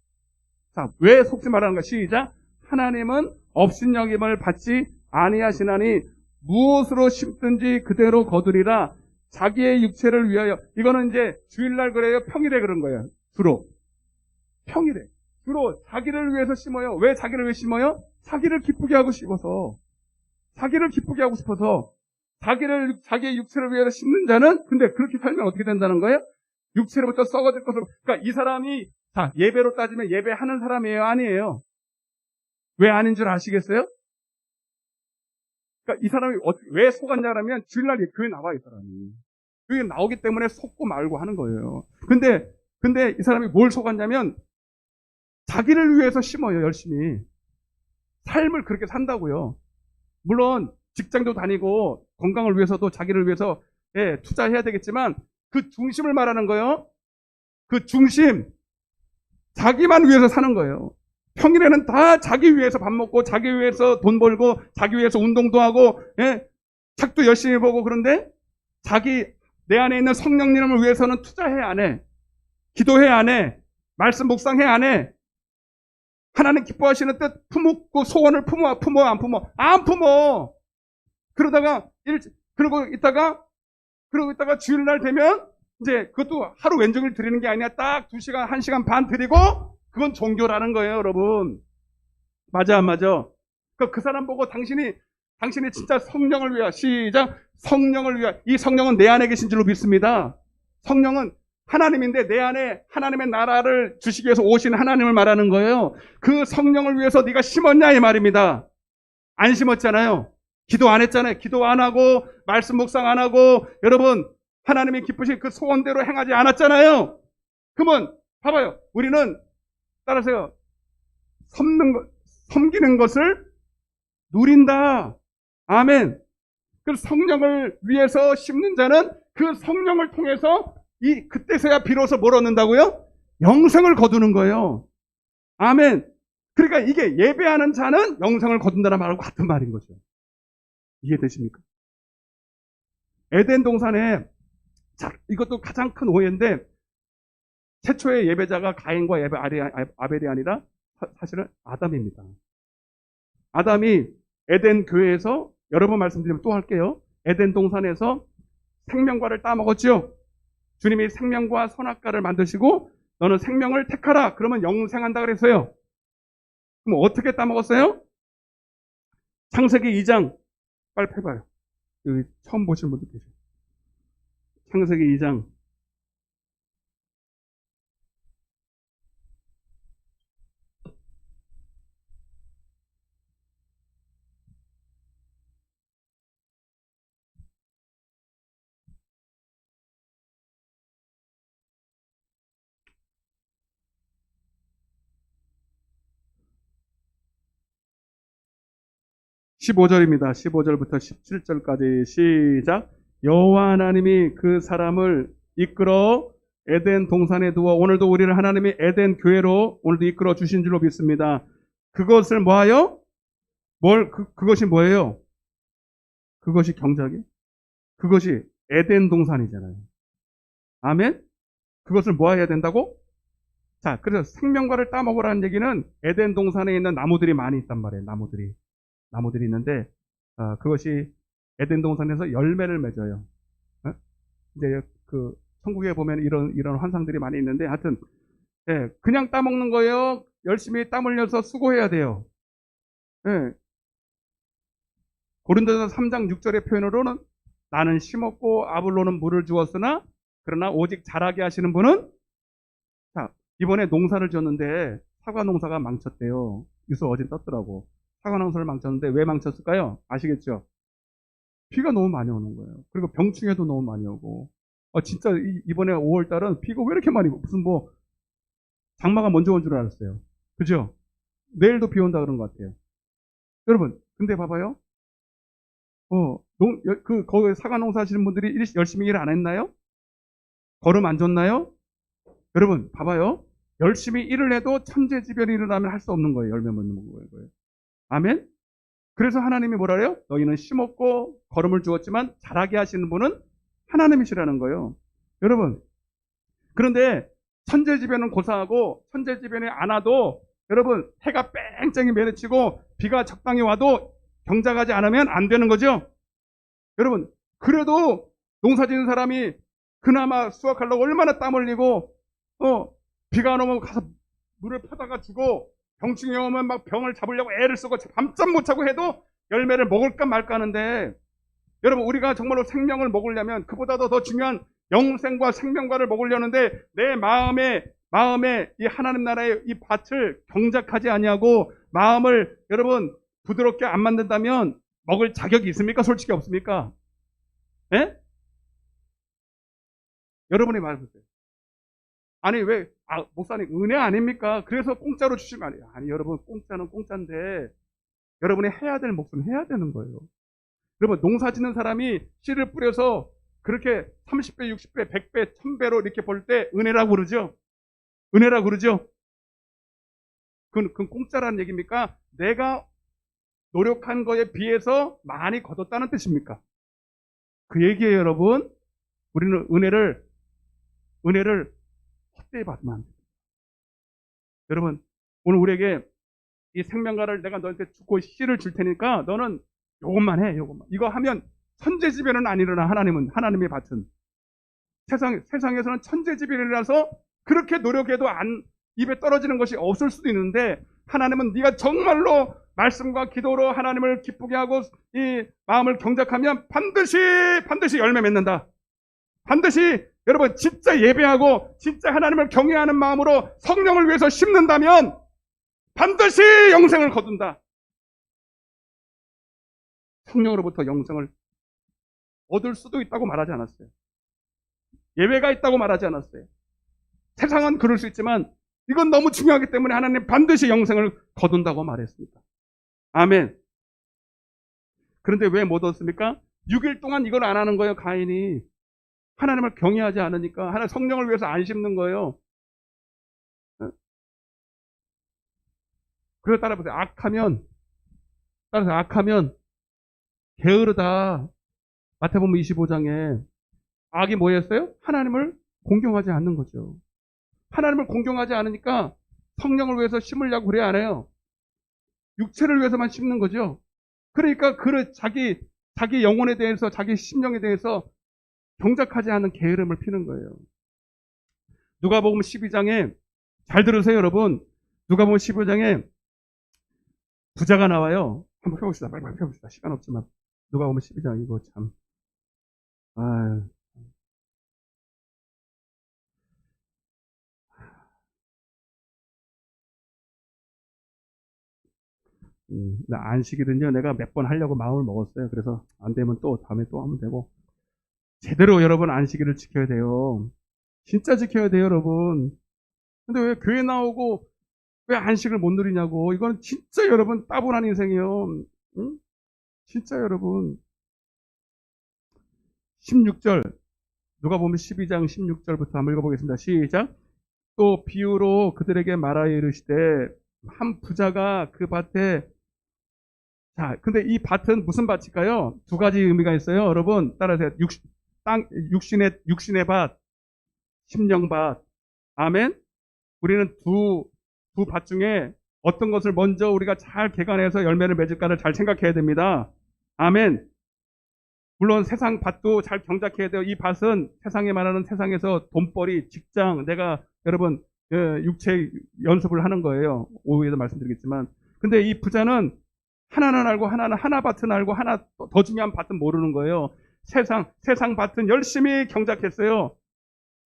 자, 왜 속지 말라는 거야? 시작. 하나님은 업신여김을 받지 아니하시나니 무엇으로 심든지 그대로 거두리라. 자기의 육체를 위하여. 이거는 이제 주일날 그래요? 평일에 그런 거예요. 주로. 평일에. 주로 자기를 위해서 심어요. 왜 자기를 위해 심어요? 자기를 기쁘게 하고 싶어서. 자기의 육체를 위해서 심는 자는, 근데 그렇게 살면 어떻게 된다는 거예요? 육체로부터 썩어질 것으로. 그러니까 이 사람이, 자, 예배로 따지면 예배하는 사람이에요? 아니에요? 왜 아닌 줄 아시겠어요? 그러니까 이 사람이 왜 속았냐면 주일날 교회 나와, 이 사람이. 교회 나오기 때문에 속고 말고 하는 거예요. 근데 이 사람이 뭘 속았냐면 자기를 위해서 심어요, 열심히. 삶을 그렇게 산다고요. 물론 직장도 다니고 건강을 위해서도 자기를 위해서 투자해야 되겠지만 그 중심을 말하는 거예요. 그 중심, 자기만 위해서 사는 거예요. 평일에는 다 자기 위해서 밥 먹고 자기 위해서 돈 벌고 자기 위해서 운동도 하고 책도 열심히 보고. 그런데 내 안에 있는 성령님을 위해서는 투자해 안 해? 기도해 안 해? 말씀 묵상해 안 해? 하나님 기뻐하시는 뜻 품고 소원을 품어 안 품어? 안 품어. 그러고 있다가 주일날 되면 이제 그것도 하루 왼종일 드리는 게 아니라 딱 2시간, 1시간 반 드리고 그건 종교라는 거예요, 여러분. 맞아, 안 맞아? 그 사람 보고 당신이 진짜 성령을 위하여, 시작, 성령을 위하여. 이 성령은 내 안에 계신 줄로 믿습니다. 성령은 하나님인데 내 안에 하나님의 나라를 주시기 위해서 오신 하나님을 말하는 거예요. 그 성령을 위해서 네가 심었냐 이 말입니다. 안 심었잖아요. 기도 안 했잖아요. 기도 안 하고 말씀 묵상 안 하고 여러분 하나님이 기쁘신 그 소원대로 행하지 않았잖아요. 그러면 봐봐요. 우리는 따라서요. 섬기는 것을 누린다. 아멘. 그 성령을 위해서 심는 자는 그 성령을 통해서 그때서야 비로소 뭘 얻는다고요? 영생을 거두는 거예요. 아멘. 그러니까 이게 예배하는 자는 영생을 거둔다는 말하고 같은 말인 거죠. 이해되십니까? 에덴 동산에, 자, 이것도 가장 큰 오해인데, 최초의 예배자가 가인과 아벨이 아니라 사실은 아담입니다. 아담이 에덴 교회에서 여러 번 말씀드리면 또 할게요. 에덴 동산에서 생명과를 따먹었죠. 주님이 생명과 선악과를 만드시고 너는 생명을 택하라. 그러면 영생한다 그랬어요. 그럼 어떻게 따먹었어요? 창세기 2장 빨리 펴봐요. 여기 처음 보신 분들 계세요. 창세기 2장 15절입니다. 15절부터 17절까지 시작. 여호와 하나님이 그 사람을 이끌어 에덴 동산에 두어 오늘도 우리를 하나님이 에덴 교회로 오늘도 이끌어 주신 줄로 믿습니다. 그것을 뭐하여? 그것이 뭐예요? 그것이 경작이? 그것이 에덴 동산이잖아요. 아멘? 그것을 뭐해야 된다고? 자, 그래서 생명과를 따먹으라는 얘기는 에덴 동산에 있는 나무들이 많이 있단 말이에요. 나무들이 있는데 그것이 에덴 동산에서 열매를 맺어요. 어? 이제 그 천국에 보면 이런 환상들이 많이 있는데 하여튼 예, 그냥 따먹는 거예요. 열심히 땀 흘려서 수고해야 돼요. 예. 고린도전서 3장 6절의 표현으로는 나는 심었고 아볼로는 물을 주었으나 그러나 오직 자라게 하시는 분은 자, 이번에 농사를 지었는데 사과 농사가 망쳤대요. 뉴스 어제 떴더라고. 사과 농사를 망쳤는데 왜 망쳤을까요? 아시겠죠? 비가 너무 많이 오는 거예요. 그리고 병충해도 너무 많이 오고. 진짜 이번에 5월 달은 비가 왜 이렇게 많이 오고 무슨 뭐 장마가 먼저 온 줄 알았어요. 그죠? 내일도 비 온다 그런 것 같아요. 여러분, 근데 봐봐요. 거기 사과 농사 하시는 분들이 열심히 일 안 했나요? 걸음 안 줬나요? 여러분, 봐봐요. 열심히 일을 해도 천재지변이 일어나면 할 수 없는 거예요. 열매 맺는 거예요. 아멘? 그래서 하나님이 뭐라 그래요? 너희는 심었고 걸음을 주었지만 자라게 하시는 분은 하나님이시라는 거예요. 여러분, 그런데 천재지변은 고사하고 천재지변이 안 와도 여러분 해가 뺑뺑이 내리치고 비가 적당히 와도 경작하지 않으면 안 되는 거죠. 여러분, 그래도 농사 짓는 사람이 그나마 수확하려고 얼마나 땀 흘리고 비가 안 오면 가서 물을 퍼다가 주고 병충해 오면 막 병을 잡으려고 애를 쓰고 밤잠 못 자고 해도 열매를 먹을까 말까 하는데 여러분, 우리가 정말로 생명을 먹으려면 그보다도 더 중요한 영생과 생명과를 먹으려는데 내 마음에 이 하나님 나라의 이 밭을 경작하지 아니하고 마음을 여러분 부드럽게 안 만든다면 먹을 자격이 있습니까? 솔직히 없습니까? 예? 여러분이 말해보세요. 아니 왜 목사님 은혜 아닙니까? 그래서 공짜로 주시면 안 돼요. 아니 여러분, 공짜는 공짜인데 여러분이 해야 될 몫은 해야 되는 거예요. 여러분, 농사 짓는 사람이 씨를 뿌려서 그렇게 30배, 60배, 100배, 1000배로 이렇게 벌 때 은혜라고 그러죠? 은혜라고 그러죠? 그건 공짜라는 얘기입니까? 내가 노력한 거에 비해서 많이 거뒀다는 뜻입니까? 그 얘기예요, 여러분. 우리는 은혜를 헛되이 받으면 안 됩니다. 여러분, 오늘 우리에게 이 생명과를 내가 너한테 주고 씨를 줄 테니까 너는 요것만 해, 요것만. 이거 하면 천재지변은 안 일어나. 하나님의 밭은. 세상에서는 천재지변이 일어나서 그렇게 노력해도 입에 떨어지는 것이 없을 수도 있는데 하나님은 네가 정말로 말씀과 기도로 하나님을 기쁘게 하고 이 마음을 경작하면 반드시 열매 맺는다. 반드시 여러분 진짜 예배하고 진짜 하나님을 경외하는 마음으로 성령을 위해서 심는다면 반드시 영생을 거둔다. 성령으로부터 영생을 얻을 수도 있다고 말하지 않았어요. 예외가 있다고 말하지 않았어요. 세상은 그럴 수 있지만 이건 너무 중요하기 때문에 하나님 반드시 영생을 거둔다고 말했습니다. 아멘. 그런데 왜 못 얻습니까? 6일 동안 이걸 안 하는 거예요. 가인이 하나님을 경외하지 않으니까 하나님 성령을 위해서 안 심는 거예요. 그래서 따라보세요. 악하면 게으르다. 마태복음 25장에 악이 뭐였어요? 하나님을 공경하지 않는 거죠. 하나님을 공경하지 않으니까 성령을 위해서 심으려고 그래 안 해요. 육체를 위해서만 심는 거죠. 그러니까 자기 영혼에 대해서, 자기 심령에 대해서 경작하지 않는 게으름을 피는 거예요. 누가복음 12장에, 잘 들으세요, 여러분. 누가복음 15장에 부자가 나와요. 한번 펴봅시다. 빨리 펴봅시다. 시간 없지만. 누가복음 12장, 이거 참. 아유. 나 안식일은요, 내가 몇 번 하려고 마음을 먹었어요. 그래서 안 되면 또 다음에 또 하면 되고. 제대로 여러분 안식일을 지켜야 돼요. 진짜 지켜야 돼요, 여러분. 근데 왜 교회 나오고 왜 안식을 못 누리냐고. 이건 진짜 여러분 따분한 인생이에요. 응? 진짜 여러분. 16절. 누가 보면 12장 16절부터 한번 읽어보겠습니다. 시작. 또 비유로 그들에게 말하여 이르시되 한 부자가 그 밭에, 자, 근데 이 밭은 무슨 밭일까요? 두 가지 의미가 있어요. 여러분 따라하세요. 육신의 밭, 심령밭. 아멘. 우리는 두 밭 중에 어떤 것을 먼저 우리가 잘 개간해서 열매를 맺을까를 잘 생각해야 됩니다. 아멘. 물론 세상 밭도 잘 경작해야 돼요. 이 밭은 세상에 말하는 세상에서 돈벌이, 직장, 내가 여러분 육체 연습을 하는 거예요. 오후에도 말씀드리겠지만. 근데 이 부자는 하나는 알고 하나 밭은 알고 하나 더 중요한 밭은 모르는 거예요. 세상 밭은 열심히 경작했어요.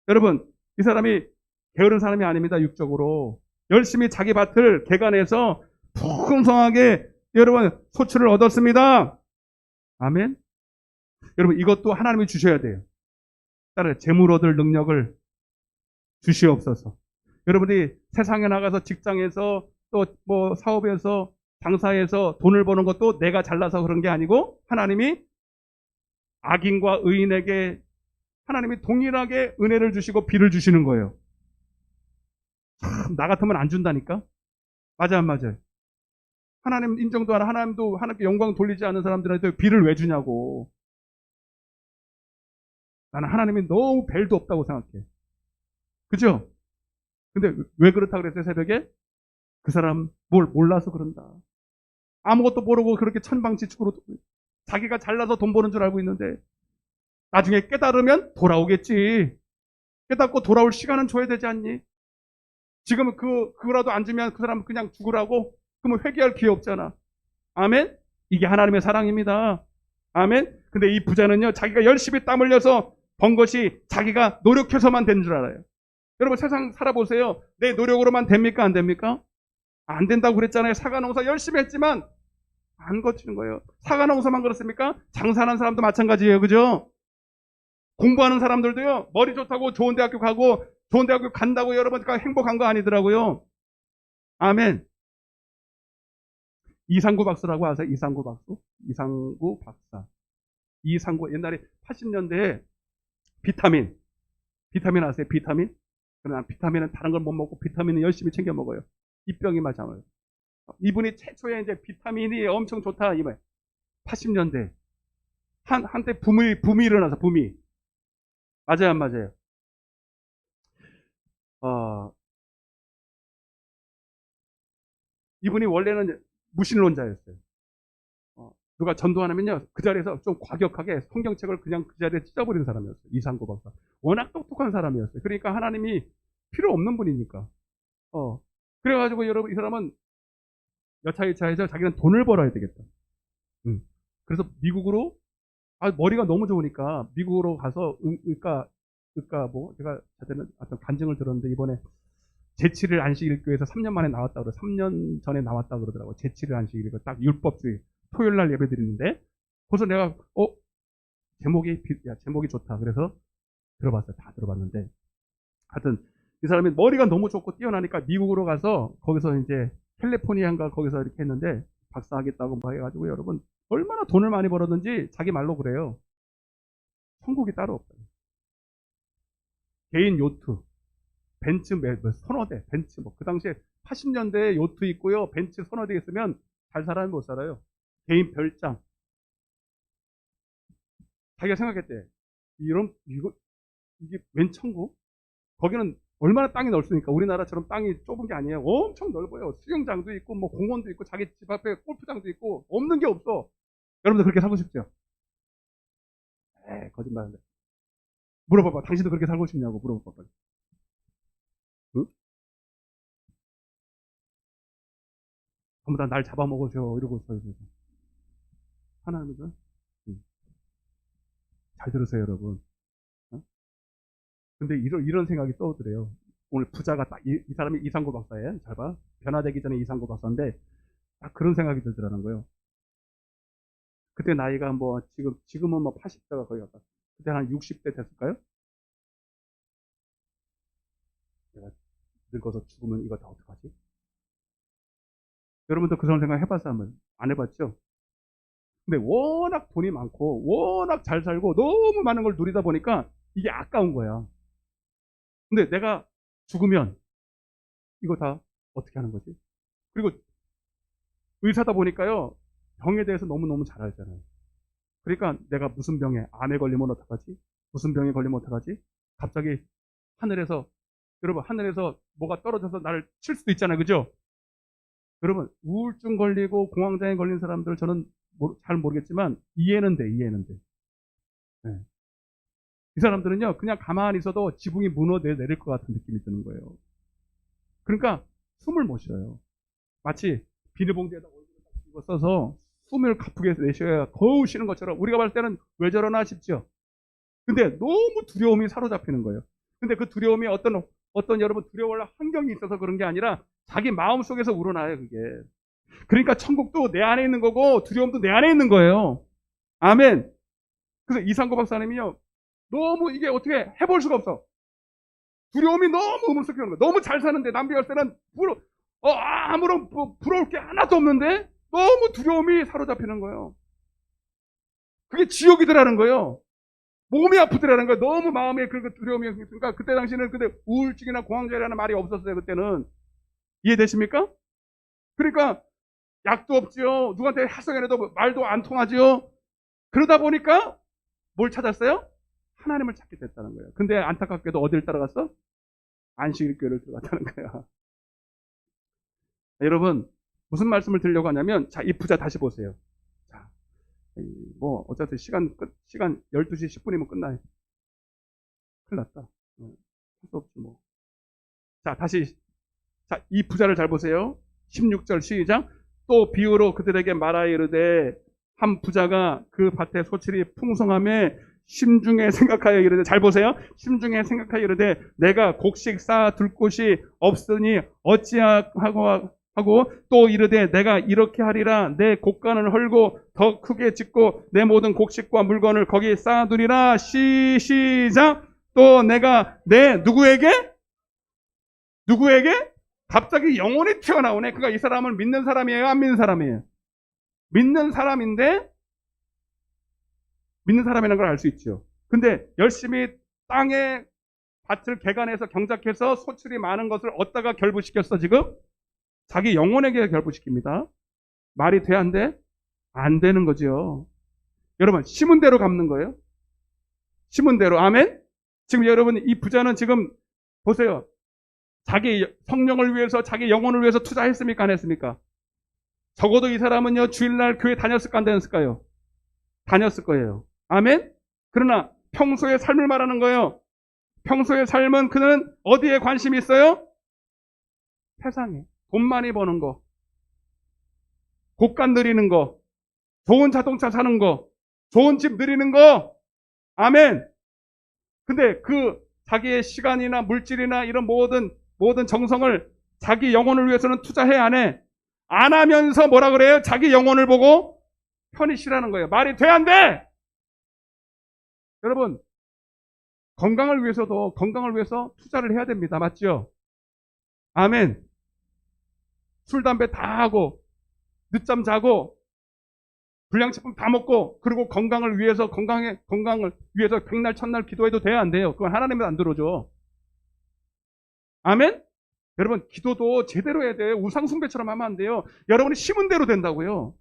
여러분, 이 사람이 게으른 사람이 아닙니다. 육적으로. 열심히 자기 밭을 개간해서 풍성하게 여러분 소출을 얻었습니다. 아멘. 여러분, 이것도 하나님이 주셔야 돼요. 따라 재물 얻을 능력을 주시옵소서. 여러분이 세상에 나가서 직장에서 또 뭐 사업에서 장사해서 돈을 버는 것도 내가 잘나서 그런 게 아니고 하나님이 악인과 의인에게 하나님이 동일하게 은혜를 주시고 비를 주시는 거예요. 참, 나 같으면 안 준다니까? 맞아, 안 맞아요? 하나님 인정도 하나, 하나님께 영광 돌리지 않는 사람들한테 비를 왜 주냐고. 나는 하나님이 너무 벨도 없다고 생각해. 그죠? 근데 왜 그렇다 그랬어요, 새벽에? 그 사람 뭘 몰라서 그런다. 아무것도 모르고 그렇게 천방지축으로 자기가 잘나서 돈 버는 줄 알고 있는데 나중에 깨달으면 돌아오겠지. 깨닫고 돌아올 시간은 줘야 되지 않니? 지금 그거라도 안 주면 그 사람 그냥 죽으라고? 그러면 회개할 기회 없잖아. 아멘? 이게 하나님의 사랑입니다. 아멘? 근데 이 부자는요, 자기가 열심히 땀 흘려서 번 것이 자기가 노력해서만 된 줄 알아요. 여러분 세상 살아보세요. 내 노력으로만 됩니까? 안 됩니까? 안 된다고 그랬잖아요. 사과농사 열심히 했지만 안 거치는 거예요. 사과농사만 그렇습니까? 장사하는 사람도 마찬가지예요. 그죠? 공부하는 사람들도요. 머리 좋다고 좋은 대학교 가고 좋은 대학교 간다고 여러분 행복한 거 아니더라고요. 아멘. 이상구 박사라고 아세요? 이상구 박사? 이상구 박사. 이상구 옛날에 80년대에 비타민 아세요? 비타민? 그러나 비타민은 다른 걸 못 먹고 비타민은 열심히 챙겨 먹어요. 입병이 맞아요. 이분이 최초에 이제 비타민이 엄청 좋다 이말. 80년대 한때 붐이 일어나서 붐이. 맞아요, 안 맞아요? 이분이 원래는 무신론자였어요. 누가 전도하면요 그 자리에서 좀 과격하게 성경책을 그냥 그 자리에 찢어버리는 사람이었어요. 이상구 박사. 워낙 똑똑한 사람이었어요. 그러니까 하나님이 필요 없는 분이니까. 그래가지고 여러분 이 사람은 여차여차해서 자기는 돈을 벌어야 되겠다. 그래서 미국으로 머리가 너무 좋으니까 미국으로 가서 제가 저한테는 어떤 간증을 들었는데 이번에 제7일 안식일교회에서 3년 만에 나왔다 그러고 3년 전에 나왔다 그러더라고요. 제7일 안식일교 딱 율법주의 토요일 날 예배 드리는데 그래서 내가 제목이 좋다. 그래서 들어봤어요. 다 들어봤는데 하여튼 이 사람이 머리가 너무 좋고 뛰어나니까 미국으로 가서 거기서 이제 캘리포니아인가 거기서 이렇게 했는데 박사하겠다고 뭐 해가지고 여러분 얼마나 돈을 많이 벌었는지 자기 말로 그래요. 천국이 따로 없어요. 개인 요트, 벤츠 서너 대, 벤츠 그 당시에 80년대에 요트 있고요. 벤츠 서너 대 있으면 잘 살아는 못 살아요. 개인 별장. 자기가 생각했대. 이게 웬 천국? 거기는 얼마나 땅이 넓습니까? 우리나라처럼 땅이 좁은 게 아니에요. 엄청 넓어요. 수영장도 있고, 뭐 공원도 있고, 자기 집 앞에 골프장도 있고, 없는 게 없어. 여러분도 그렇게 살고 싶죠? 거짓말인데. 물어봐봐. 당신도 그렇게 살고 싶냐고 물어봐봐. 응? 전부 다 날 잡아먹으셔. 이러고 있어요. 하나님은 응. 잘 들으세요, 여러분. 어? 근데 이런 생각이 떠오르래요. 오늘 부자가 딱 이 사람이 이상구 박사예요. 잘 봐. 변화되기 전에 이상구 박사인데 딱 그런 생각이 들더라는 거예요. 그때 나이가 뭐 지금은 뭐 80대가 거의 왔다. 그때 한 60대 됐을까요? 내가 늙어서 죽으면 이거 다 어떡하지? 여러분도 그런 생각 해봤어요? 한번 안 해봤죠? 근데 워낙 돈이 많고 워낙 잘 살고 너무 많은 걸 누리다 보니까 이게 아까운 거야. 근데 내가 죽으면 이거 다 어떻게 하는 거지? 그리고 의사다 보니까요, 병에 대해서 너무너무 잘 알잖아요. 그러니까 내가 무슨 병에, 암에 걸리면 어떡하지? 무슨 병에 걸리면 어떡하지? 갑자기 하늘에서, 여러분, 하늘에서 뭐가 떨어져서 나를 칠 수도 있잖아요. 그죠? 여러분, 우울증 걸리고 공황장애 걸린 사람들 저는 잘 모르겠지만 이해는 돼, 이해는 돼. 네. 이 사람들은요, 그냥 가만히 있어도 지붕이 무너 내릴 것 같은 느낌이 드는 거예요. 그러니까 숨을 못 쉬어요. 마치 비닐봉지에다 얼굴을 딱 집어 써서 숨을 가쁘게 내쉬어야 거우 쉬는 것처럼 우리가 봤을 때는 왜 저러나 싶죠. 근데 너무 두려움이 사로잡히는 거예요. 근데 그 두려움이 어떤 여러분 두려워할 환경이 있어서 그런 게 아니라 자기 마음 속에서 우러나요, 그게. 그러니까 천국도 내 안에 있는 거고 두려움도 내 안에 있는 거예요. 아멘. 그래서 이상구 박사님이요, 너무 이게 어떻게 해볼 수가 없어. 두려움이 너무 의문스럽게 하는 거야. 너무 잘 사는데 남들 할 때는 아무런 부러울 게 하나도 없는데 너무 두려움이 사로잡히는 거예요. 그게 지옥이더라는 거예요. 몸이 아프더라는 거예요. 너무 마음에 그 두려움이 있으니까. 그때 당시는 근데 우울증이나 공황장애라는 말이 없었어요. 그때는. 이해되십니까? 그러니까 약도 없지요. 누구한테 하소연해도 말도 안 통하지요. 그러다 보니까 뭘 찾았어요? 하나님을 찾게 됐다는 거예요. 근데 안타깝게도 어디를 따라갔어? 안식일교회를 들어갔다는 거야. 여러분, 무슨 말씀을 드리려고 하냐면, 자, 이 부자 다시 보세요. 자, 뭐 어차피 시간 12시 10분이면 끝나요. 큰일 났다. 할 수 없지 뭐. 자, 다시, 자, 이 부자를 잘 보세요. 16절 시작. 또 비유로 그들에게 말하여 이르되 한 부자가 그 밭에 소출이 풍성함에 심중에 생각하여 이르되, 잘 보세요. 심중에 생각하여 이르되 내가 곡식 쌓아 둘 곳이 없으니 어찌하고 하고 또 이르되 내가 이렇게 하리라. 내 곡간을 헐고 더 크게 짓고 내 모든 곡식과 물건을 거기에 쌓아두리라. 시작. 또 내가 누구에게? 갑자기 영혼이 튀어나오네. 그러니까 이 사람은 믿는 사람이에요, 안 믿는 사람이에요? 믿는 사람인데, 믿는 사람이라는 걸 알 수 있죠. 근데 열심히 땅에 밭을 개간해서 경작해서 소출이 많은 것을 얻다가 결부시켰어. 지금 자기 영혼에게 결부시킵니다. 말이 돼, 안 돼? 안 되는 거죠. 여러분, 심은 대로 갚는 거예요. 심은 대로. 아멘? 지금 여러분, 이 부자는 지금 보세요. 자기 성령을 위해서, 자기 영혼을 위해서 투자했습니까? 안 했습니까? 적어도 이 사람은요, 주일날 교회 다녔을까 안 다녔을까요? 다녔을 거예요. 아멘? 그러나 평소의 삶을 말하는 거예요. 평소의 삶은 그는 어디에 관심이 있어요? 세상에. 돈 많이 버는 거, 곳간 누리는 거, 좋은 자동차 사는 거, 좋은 집 누리는 거. 아멘. 근데 그 자기의 시간이나 물질이나 이런 모든 정성을 자기 영혼을 위해서는 투자해, 안 해? 안 하면서 뭐라 그래요? 자기 영혼을 보고 편히 쉬라는 거예요. 말이 돼, 안 돼? 여러분, 건강을 위해서 투자를 해야 됩니다. 맞죠? 아멘. 술, 담배 다 하고, 늦잠 자고, 불량식품 다 먹고, 그리고 건강을 위해서 백날, 천날 기도해도 돼야 안 돼요? 그건 하나님은 안 들어줘. 아멘? 여러분, 기도도 제대로 해야 돼요. 우상숭배처럼 하면 안 돼요. 여러분이 심은 대로 된다고요.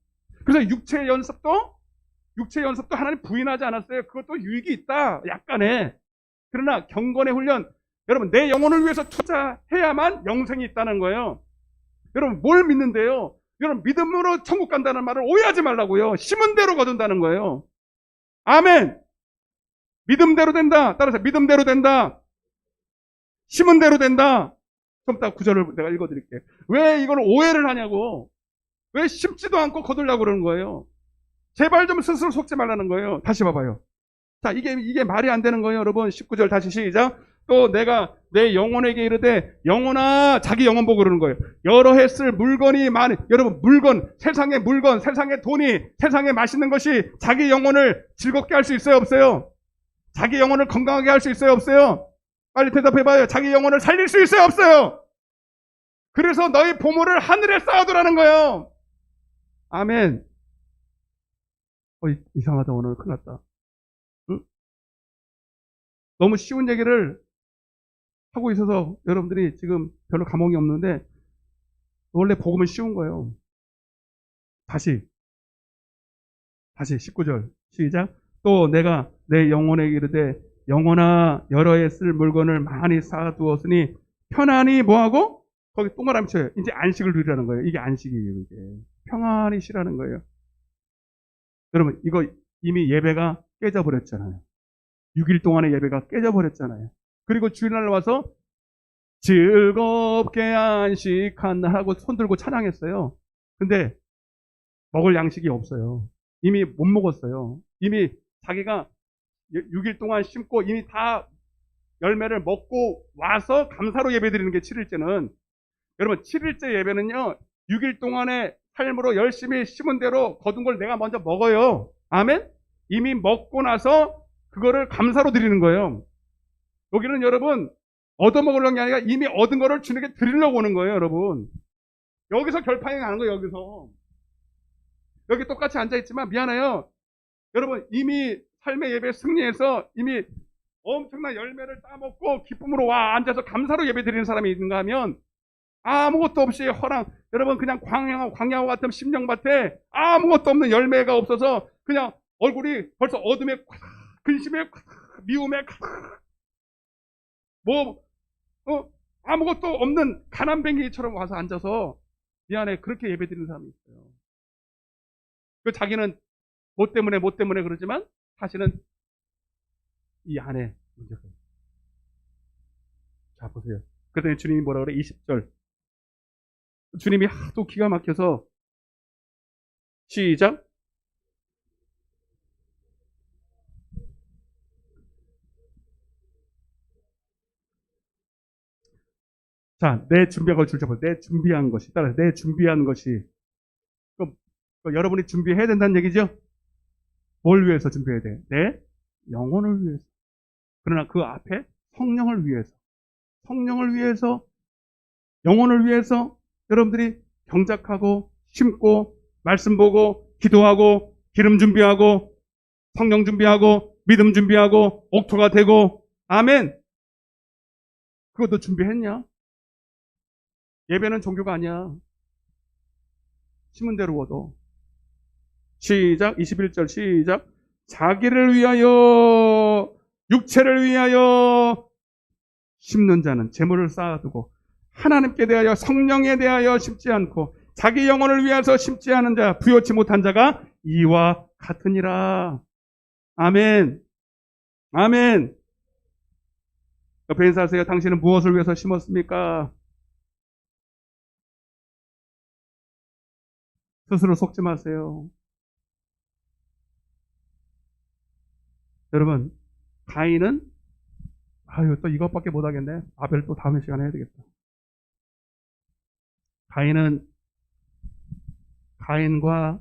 그래서 육체 연습도 하나님 부인하지 않았어요. 그것도 유익이 있다. 약간의. 그러나 경건의 훈련, 여러분, 내 영혼을 위해서 투자해야만 영생이 있다는 거예요. 여러분, 뭘 믿는데요? 여러분, 믿음으로 천국 간다는 말을 오해하지 말라고요. 심은 대로 거둔다는 거예요. 아멘. 믿음대로 된다. 따라서 믿음대로 된다. 심은 대로 된다. 좀 이따 구절을 내가 읽어드릴게요. 왜 이걸 오해를 하냐고. 왜 심지도 않고 거두려고 그러는 거예요. 제발 좀 스스로 속지 말라는 거예요. 다시 봐봐요. 자, 이게 말이 안 되는 거예요, 여러분. 19절 다시 시작. 또 내가 내 영혼에게 이르되 영혼아, 자기 영혼 보고 그러는 거예요. 여러 해 쓸 물건이 많이, 여러분, 물건, 세상의 돈이, 세상에 맛있는 것이 자기 영혼을 즐겁게 할 수 있어요, 없어요? 자기 영혼을 건강하게 할 수 있어요, 없어요? 빨리 대답해봐요. 자기 영혼을 살릴 수 있어요, 없어요? 그래서 너희 보물을 하늘에 쌓아두라는 거예요. 아멘. 이상하다. 오늘 큰일 났다. 응? 너무 쉬운 얘기를 하고 있어서 여러분들이 지금 별로 감흥이 없는데, 원래 복음은 쉬운 거예요. 다시 19절 시작. 또 내가 내 영혼에게 이르되 영혼아, 여러 해 쓸 물건을 많이 쌓아두었으니 편안히 뭐하고? 거기 동그라미 쳐요. 이제 안식을 누리라는 거예요. 이게 안식이에요. 이게 평안히 쉬라는 거예요. 여러분, 이거 이미 예배가 깨져버렸잖아요. 6일 동안의 예배가 깨져버렸잖아요. 그리고 주일날 와서 즐겁게 안식한다 하고 손 들고 찬양했어요. 근데 먹을 양식이 없어요. 이미 못 먹었어요. 이미 자기가 6일 동안 심고 이미 다 열매를 먹고 와서 감사로 예배드리는 게 7일째는, 여러분, 7일째 예배는요, 6일 동안의 삶으로 열심히 심은 대로 거둔 걸 내가 먼저 먹어요. 아멘? 이미 먹고 나서 그거를 감사로 드리는 거예요. 여기는 여러분, 얻어먹으려는 게 아니라 이미 얻은 거를 주님께 드리려고 오는 거예요, 여러분. 여기서 결판이 나는 거예요, 여기서. 여기 똑같이 앉아있지만 미안해요. 여러분, 이미 삶의 예배 승리해서 이미 엄청난 열매를 따먹고 기쁨으로 와 앉아서 감사로 예배 드리는 사람이 있는가 하면, 아무것도 없이 여러분, 그냥 광야와 같은 심령밭에 아무것도 없는 열매가 없어서 그냥 얼굴이 벌써 어둠에 근심에 미움에 아무것도 없는 가난뱅이처럼 와서 앉아서 미안해, 그렇게 예배 드리는 사람이 있어요. 그 자기는 뭐 때문에 그러지만 사실은 이 안에 문제가 있어요. 자, 보세요. 그랬더니 주님이 뭐라 그래? 20절. 주님이 하도 기가 막혀서 시작. 자, 내 준비한 걸 줄쳐봐. 내 준비한 것이. 따라서 내 준비한 것이. 여러분이 준비해야 된다는 얘기죠? 뭘 위해서 준비해야 돼? 내 영혼을 위해서. 그러나 그 앞에 성령을 위해서. 성령을 위해서, 영혼을 위해서 여러분들이 경작하고 심고 말씀 보고 기도하고 기름 준비하고 성령 준비하고 믿음 준비하고 옥토가 되고. 아멘. 그것도 준비했냐? 예배는 종교가 아니야. 심은 대로 얻어. 시작. 21절 시작. 자기를 위하여, 육체를 위하여 심는 자는 재물을 쌓아두고 하나님께 대하여, 성령에 대하여 심지 않고 자기 영혼을 위해서 심지 않은 자, 부요치 못한 자가 이와 같으니라. 아멘. 아멘. 옆에 인사하세요. 당신은 무엇을 위해서 심었습니까? 스스로 속지 마세요. 여러분, 가인은 또 이것밖에 못하겠네. 아벨 또 다음 시간에 해야 되겠다. 가인은 가인과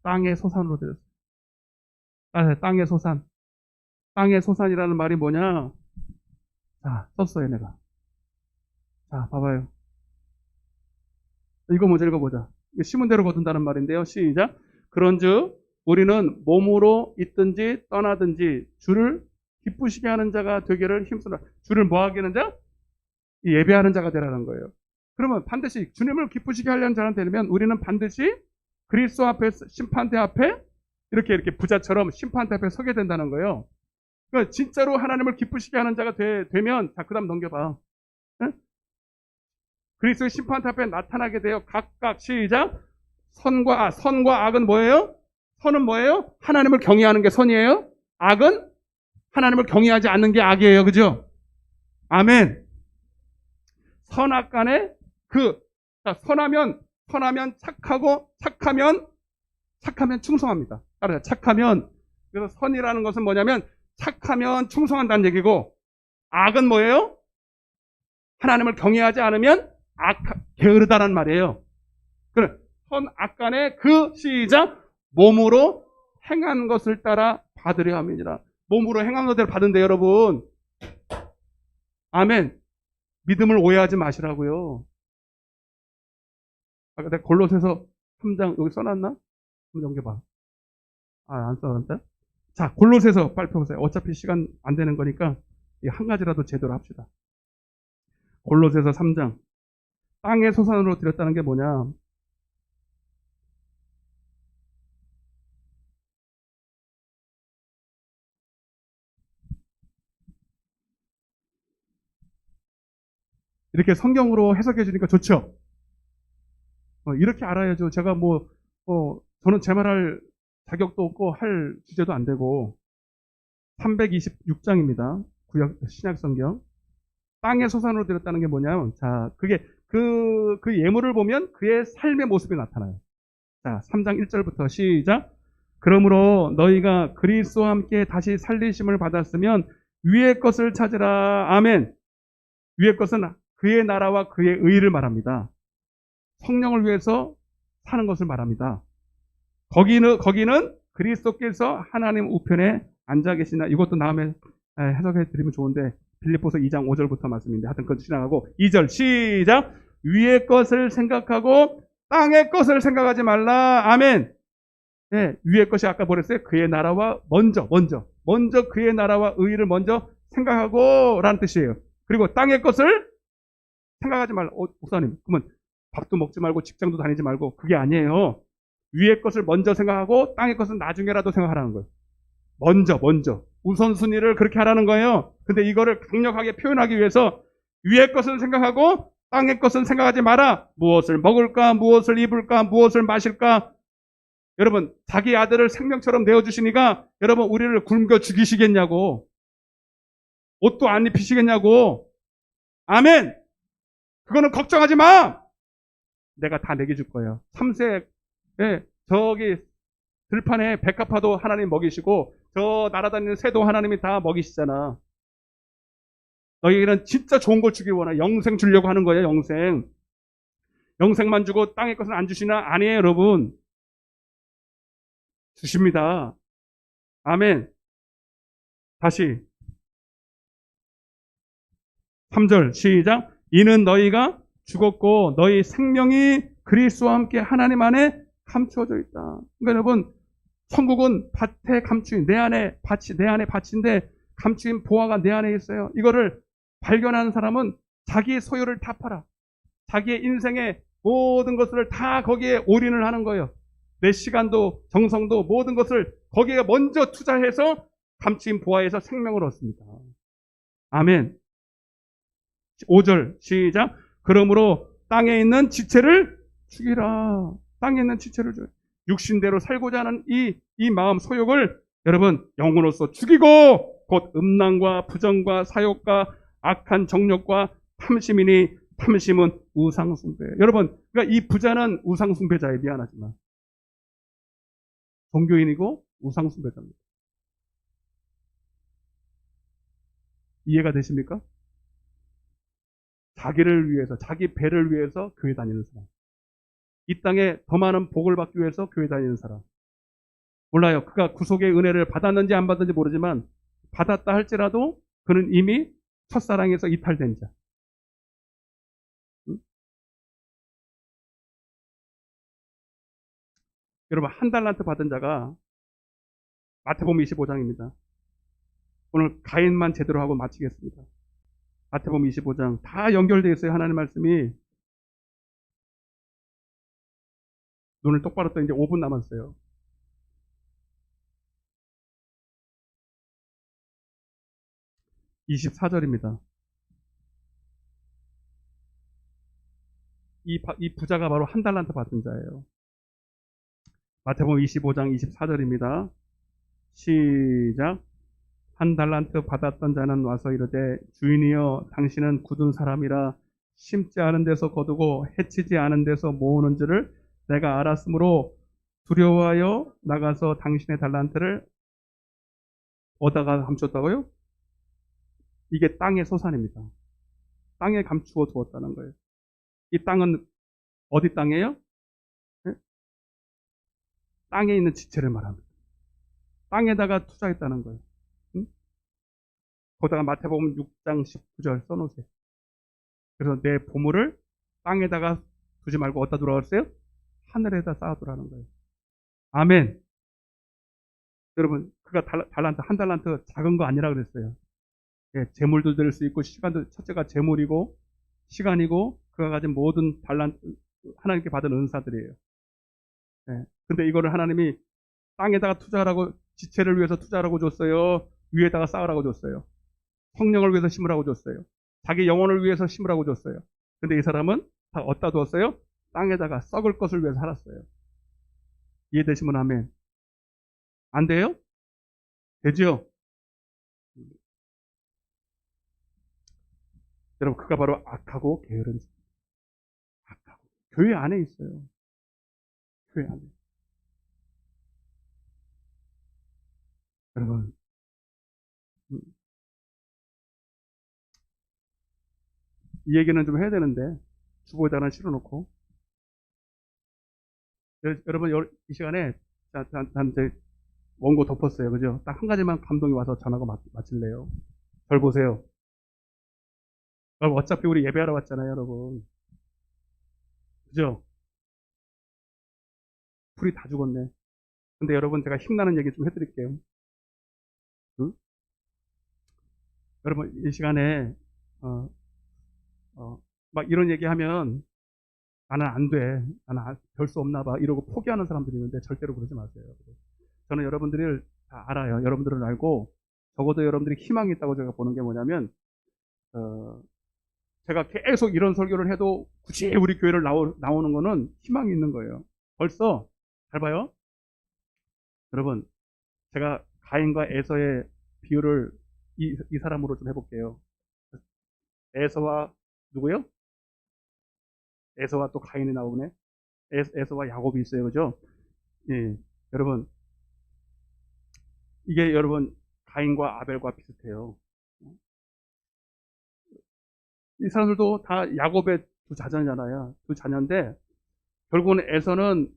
땅의 소산으로 되었어요. 땅의 소산. 땅의 소산이라는 말이 뭐냐? 자, 썼어요, 내가. 자, 봐봐요. 이거 먼저 읽어보자. 심은 대로 거둔다는 말인데요. 시작. 그런즉 우리는 몸으로 있든지 떠나든지 주를 기쁘시게 하는 자가 되기를 힘쓰라. 주를 뭐 하게 하는 자? 예배하는 자가 되라는 거예요. 그러면 반드시 주님을 기쁘시게 하려는 자는 되려면 우리는 반드시 그리스도 앞에, 심판대 앞에 이렇게 부자처럼 심판대 앞에 서게 된다는 거예요. 그러니까 진짜로 하나님을 기쁘시게 하는 자가 되면, 자, 그 다음 넘겨봐. 네? 그리스도의 심판대 앞에 나타나게 돼요. 각각 시작. 선과 악은 뭐예요? 선은 뭐예요? 하나님을 경외하는 게 선이에요. 악은 하나님을 경외하지 않는 게 악이에요. 그죠? 아멘. 선악 간에 선하면 착하고 착하면 충성합니다. 따라서 착하면, 그래서 선이라는 것은 뭐냐면 착하면 충성한다는 얘기고, 악은 뭐예요? 하나님을 경외하지 않으면 게으르다는 말이에요. 그래, 선악 간에 시작. 몸으로 행한 것을 따라 받으려 함이니라. 몸으로 행한 것을 받은데 여러분, 아멘. 믿음을 오해하지 마시라고요. 아까 내가 골로새서 3장 여기 써놨나? 한번 넘겨봐. 안 써놨다? 자, 골로새서 빨리 펴보세요. 어차피 시간 안 되는 거니까 한 가지라도 제대로 합시다. 골로새서 3장. 땅의 소산으로 드렸다는 게 뭐냐? 이렇게 성경으로 해석해 주니까 좋죠? 이렇게 알아야죠. 제가 저는 제 말할 자격도 없고 할 주제도 안 되고, 326장입니다. 신약 성경. 땅의 소산으로 드렸다는 게 뭐냐면, 자, 그 예물을 보면 그의 삶의 모습이 나타나요. 자, 3장 1절부터 시작. 그러므로 너희가 그리스도와 함께 다시 살리심을 받았으면 위의 것을 찾으라. 아멘. 위의 것은 그의 나라와 그의 의를 말합니다. 성령을 위해서 사는 것을 말합니다. 거기는 그리스도께서 하나님 우편에 앉아 계시나. 이것도 다음에 해석해 드리면 좋은데, 빌립보서 2장 5절부터 말씀인데 하여튼 그것도 지나가고, 2절 시작. 위의 것을 생각하고 땅의 것을 생각하지 말라. 아멘. 네, 위의 것이 아까 뭐랬어요? 그의 나라와 먼저 그의 나라와 의를 먼저 생각하고 라는 뜻이에요. 그리고 땅의 것을 생각하지 말라. 목사님, 그러면 밥도 먹지 말고 직장도 다니지 말고, 그게 아니에요. 위의 것을 먼저 생각하고 땅의 것은 나중에라도 생각하라는 거예요. 먼저 우선순위를 그렇게 하라는 거예요. 근데 이거를 강력하게 표현하기 위해서 위의 것은 생각하고 땅의 것은 생각하지 마라. 무엇을 먹을까, 무엇을 입을까, 무엇을 마실까. 여러분, 자기 아들을 생명처럼 내어주시니까 여러분, 우리를 굶겨 죽이시겠냐고. 옷도 안 입히시겠냐고. 아멘. 그거는 걱정하지 마. 내가 다 먹여줄 거예요. 3세 저기 들판에 백합화도 하나님 먹이시고, 저 날아다니는 새도 하나님이 다 먹이시잖아. 너희는 진짜 좋은 걸 주길 원해. 영생 주려고 하는 거예요. 영생만 주고 땅의 것은 안 주시나? 아니에요, 여러분. 주십니다. 아멘. 다시 3절 시작. 이는 너희가 죽었고 너희 생명이 그리스도와 함께 하나님 안에 감추어져 있다. 그러니까 여러분, 천국은 밭에 감추인, 내 안에 밭인데 감추인 보화가 내 안에 있어요. 이거를 발견하는 사람은 자기의 소유를 다 팔아. 자기의 인생의 모든 것을 다 거기에 올인을 하는 거예요. 내 시간도 정성도 모든 것을 거기에 먼저 투자해서 감추인 보화에서 생명을 얻습니다. 아멘. 5절 시작. 그러므로 땅에 있는 지체를 죽이라. 땅에 있는 지체를 죽이라. 육신대로 살고자 하는 이 마음 소욕을 여러분 영으로서 죽이고, 곧 음란과 부정과 사욕과 악한 정욕과 탐심이니 탐심은 우상숭배. 여러분, 그러니까 이 부자는 우상숭배자예요. 미안하지만 종교인이고 우상숭배자입니다. 이해가 되십니까? 자기를 위해서, 자기 배를 위해서 교회 다니는 사람, 이 땅에 더 많은 복을 받기 위해서 교회 다니는 사람. 몰라요. 그가 구속의 은혜를 받았는지 안 받았는지 모르지만 받았다 할지라도 그는 이미 첫사랑에서 이탈된 자. 응? 여러분, 한 달란트 받은 자가 마태복음 25장입니다. 오늘 가인만 제대로 하고 마치겠습니다. 마태복음 25장 다 연결되어 있어요. 하나님 말씀이. 눈을 똑바로 떠. 이제 5분 남았어요. (24절입니다) 이 부자가 바로 한 달란트 받은 자예요. 마태복음 25장 24절입니다. 시작. 한 달란트 받았던 자는 와서 이르되 주인이여 당신은 굳은 사람이라 심지 않은 데서 거두고 해치지 않은 데서 모으는 줄을 내가 알았으므로 두려워하여 나가서 당신의 달란트를 얻어가 감췄다고요? 이게 땅의 소산입니다. 땅에 감추어 두었다는 거예요. 이 땅은 어디 땅이에요? 네? 땅에 있는 지체를 말합니다. 땅에다가 투자했다는 거예요. 응? 거기다가 마태복음 6장 19절 써놓으세요. 그래서 내 보물을 땅에다가 두지 말고 어디다 두라고 했어요? 하늘에다 쌓아두라는 거예요. 아멘. 여러분, 그가 달란트, 한 달란트 작은 거 아니라 그랬어요. 예, 재물도 될 수 있고, 시간도, 첫째가 재물이고, 시간이고, 그가 가진 모든 달란트, 하나님께 받은 은사들이에요. 예, 근데 이거를 하나님이 땅에다가 투자하라고, 지체를 위해서 투자하라고 줬어요. 위에다가 쌓으라고 줬어요. 성령을 위해서 심으라고 줬어요. 자기 영혼을 위해서 심으라고 줬어요. 근데 이 사람은 다 어디다 두었어요? 땅에다가 썩을 것을 위해서 살았어요. 이해되시면 아멘. 안 돼요? 되죠? 여러분, 그가 바로 악하고 게으른 자. 악하고. 교회 안에 있어요. 교회 안에. 여러분, 음, 이 얘기는 좀 해야 되는데, 주보에다 하나 실어놓고. 여러분, 이 시간에, 이제 원고 덮었어요. 그죠? 딱 한 가지만 감동이 와서 전하고 마칠래요. 절 보세요. 여러분, 어차피 우리 예배하러 왔잖아요, 여러분. 그죠? 불이 다 죽었네. 근데 여러분, 제가 힘나는 얘기 좀 해드릴게요. 응? 여러분, 이 시간에, 어, 막 이런 얘기 하면, 나는 안 돼. 나는 별 수 없나 봐. 이러고 포기하는 사람들이 있는데, 절대로 그러지 마세요. 저는 여러분들을 다 알아요. 여러분들은 알고, 적어도 여러분들이 희망이 있다고 제가 보는 게 뭐냐면, 어, 제가 계속 이런 설교를 해도 굳이 우리 교회를 나오는 거는 희망이 있는 거예요. 벌써, 잘 봐요. 여러분, 제가 가인과 에서의 비유를 이 사람으로 좀 해볼게요. 에서와 누구요? 에서와 또 가인이 나오네. 에서와 야곱이 있어요. 그죠? 예. 여러분, 이게 여러분, 가인과 아벨과 비슷해요. 이 사람들도 다 야곱의 두 자녀잖아요. 두 자녀인데, 결국은 에서는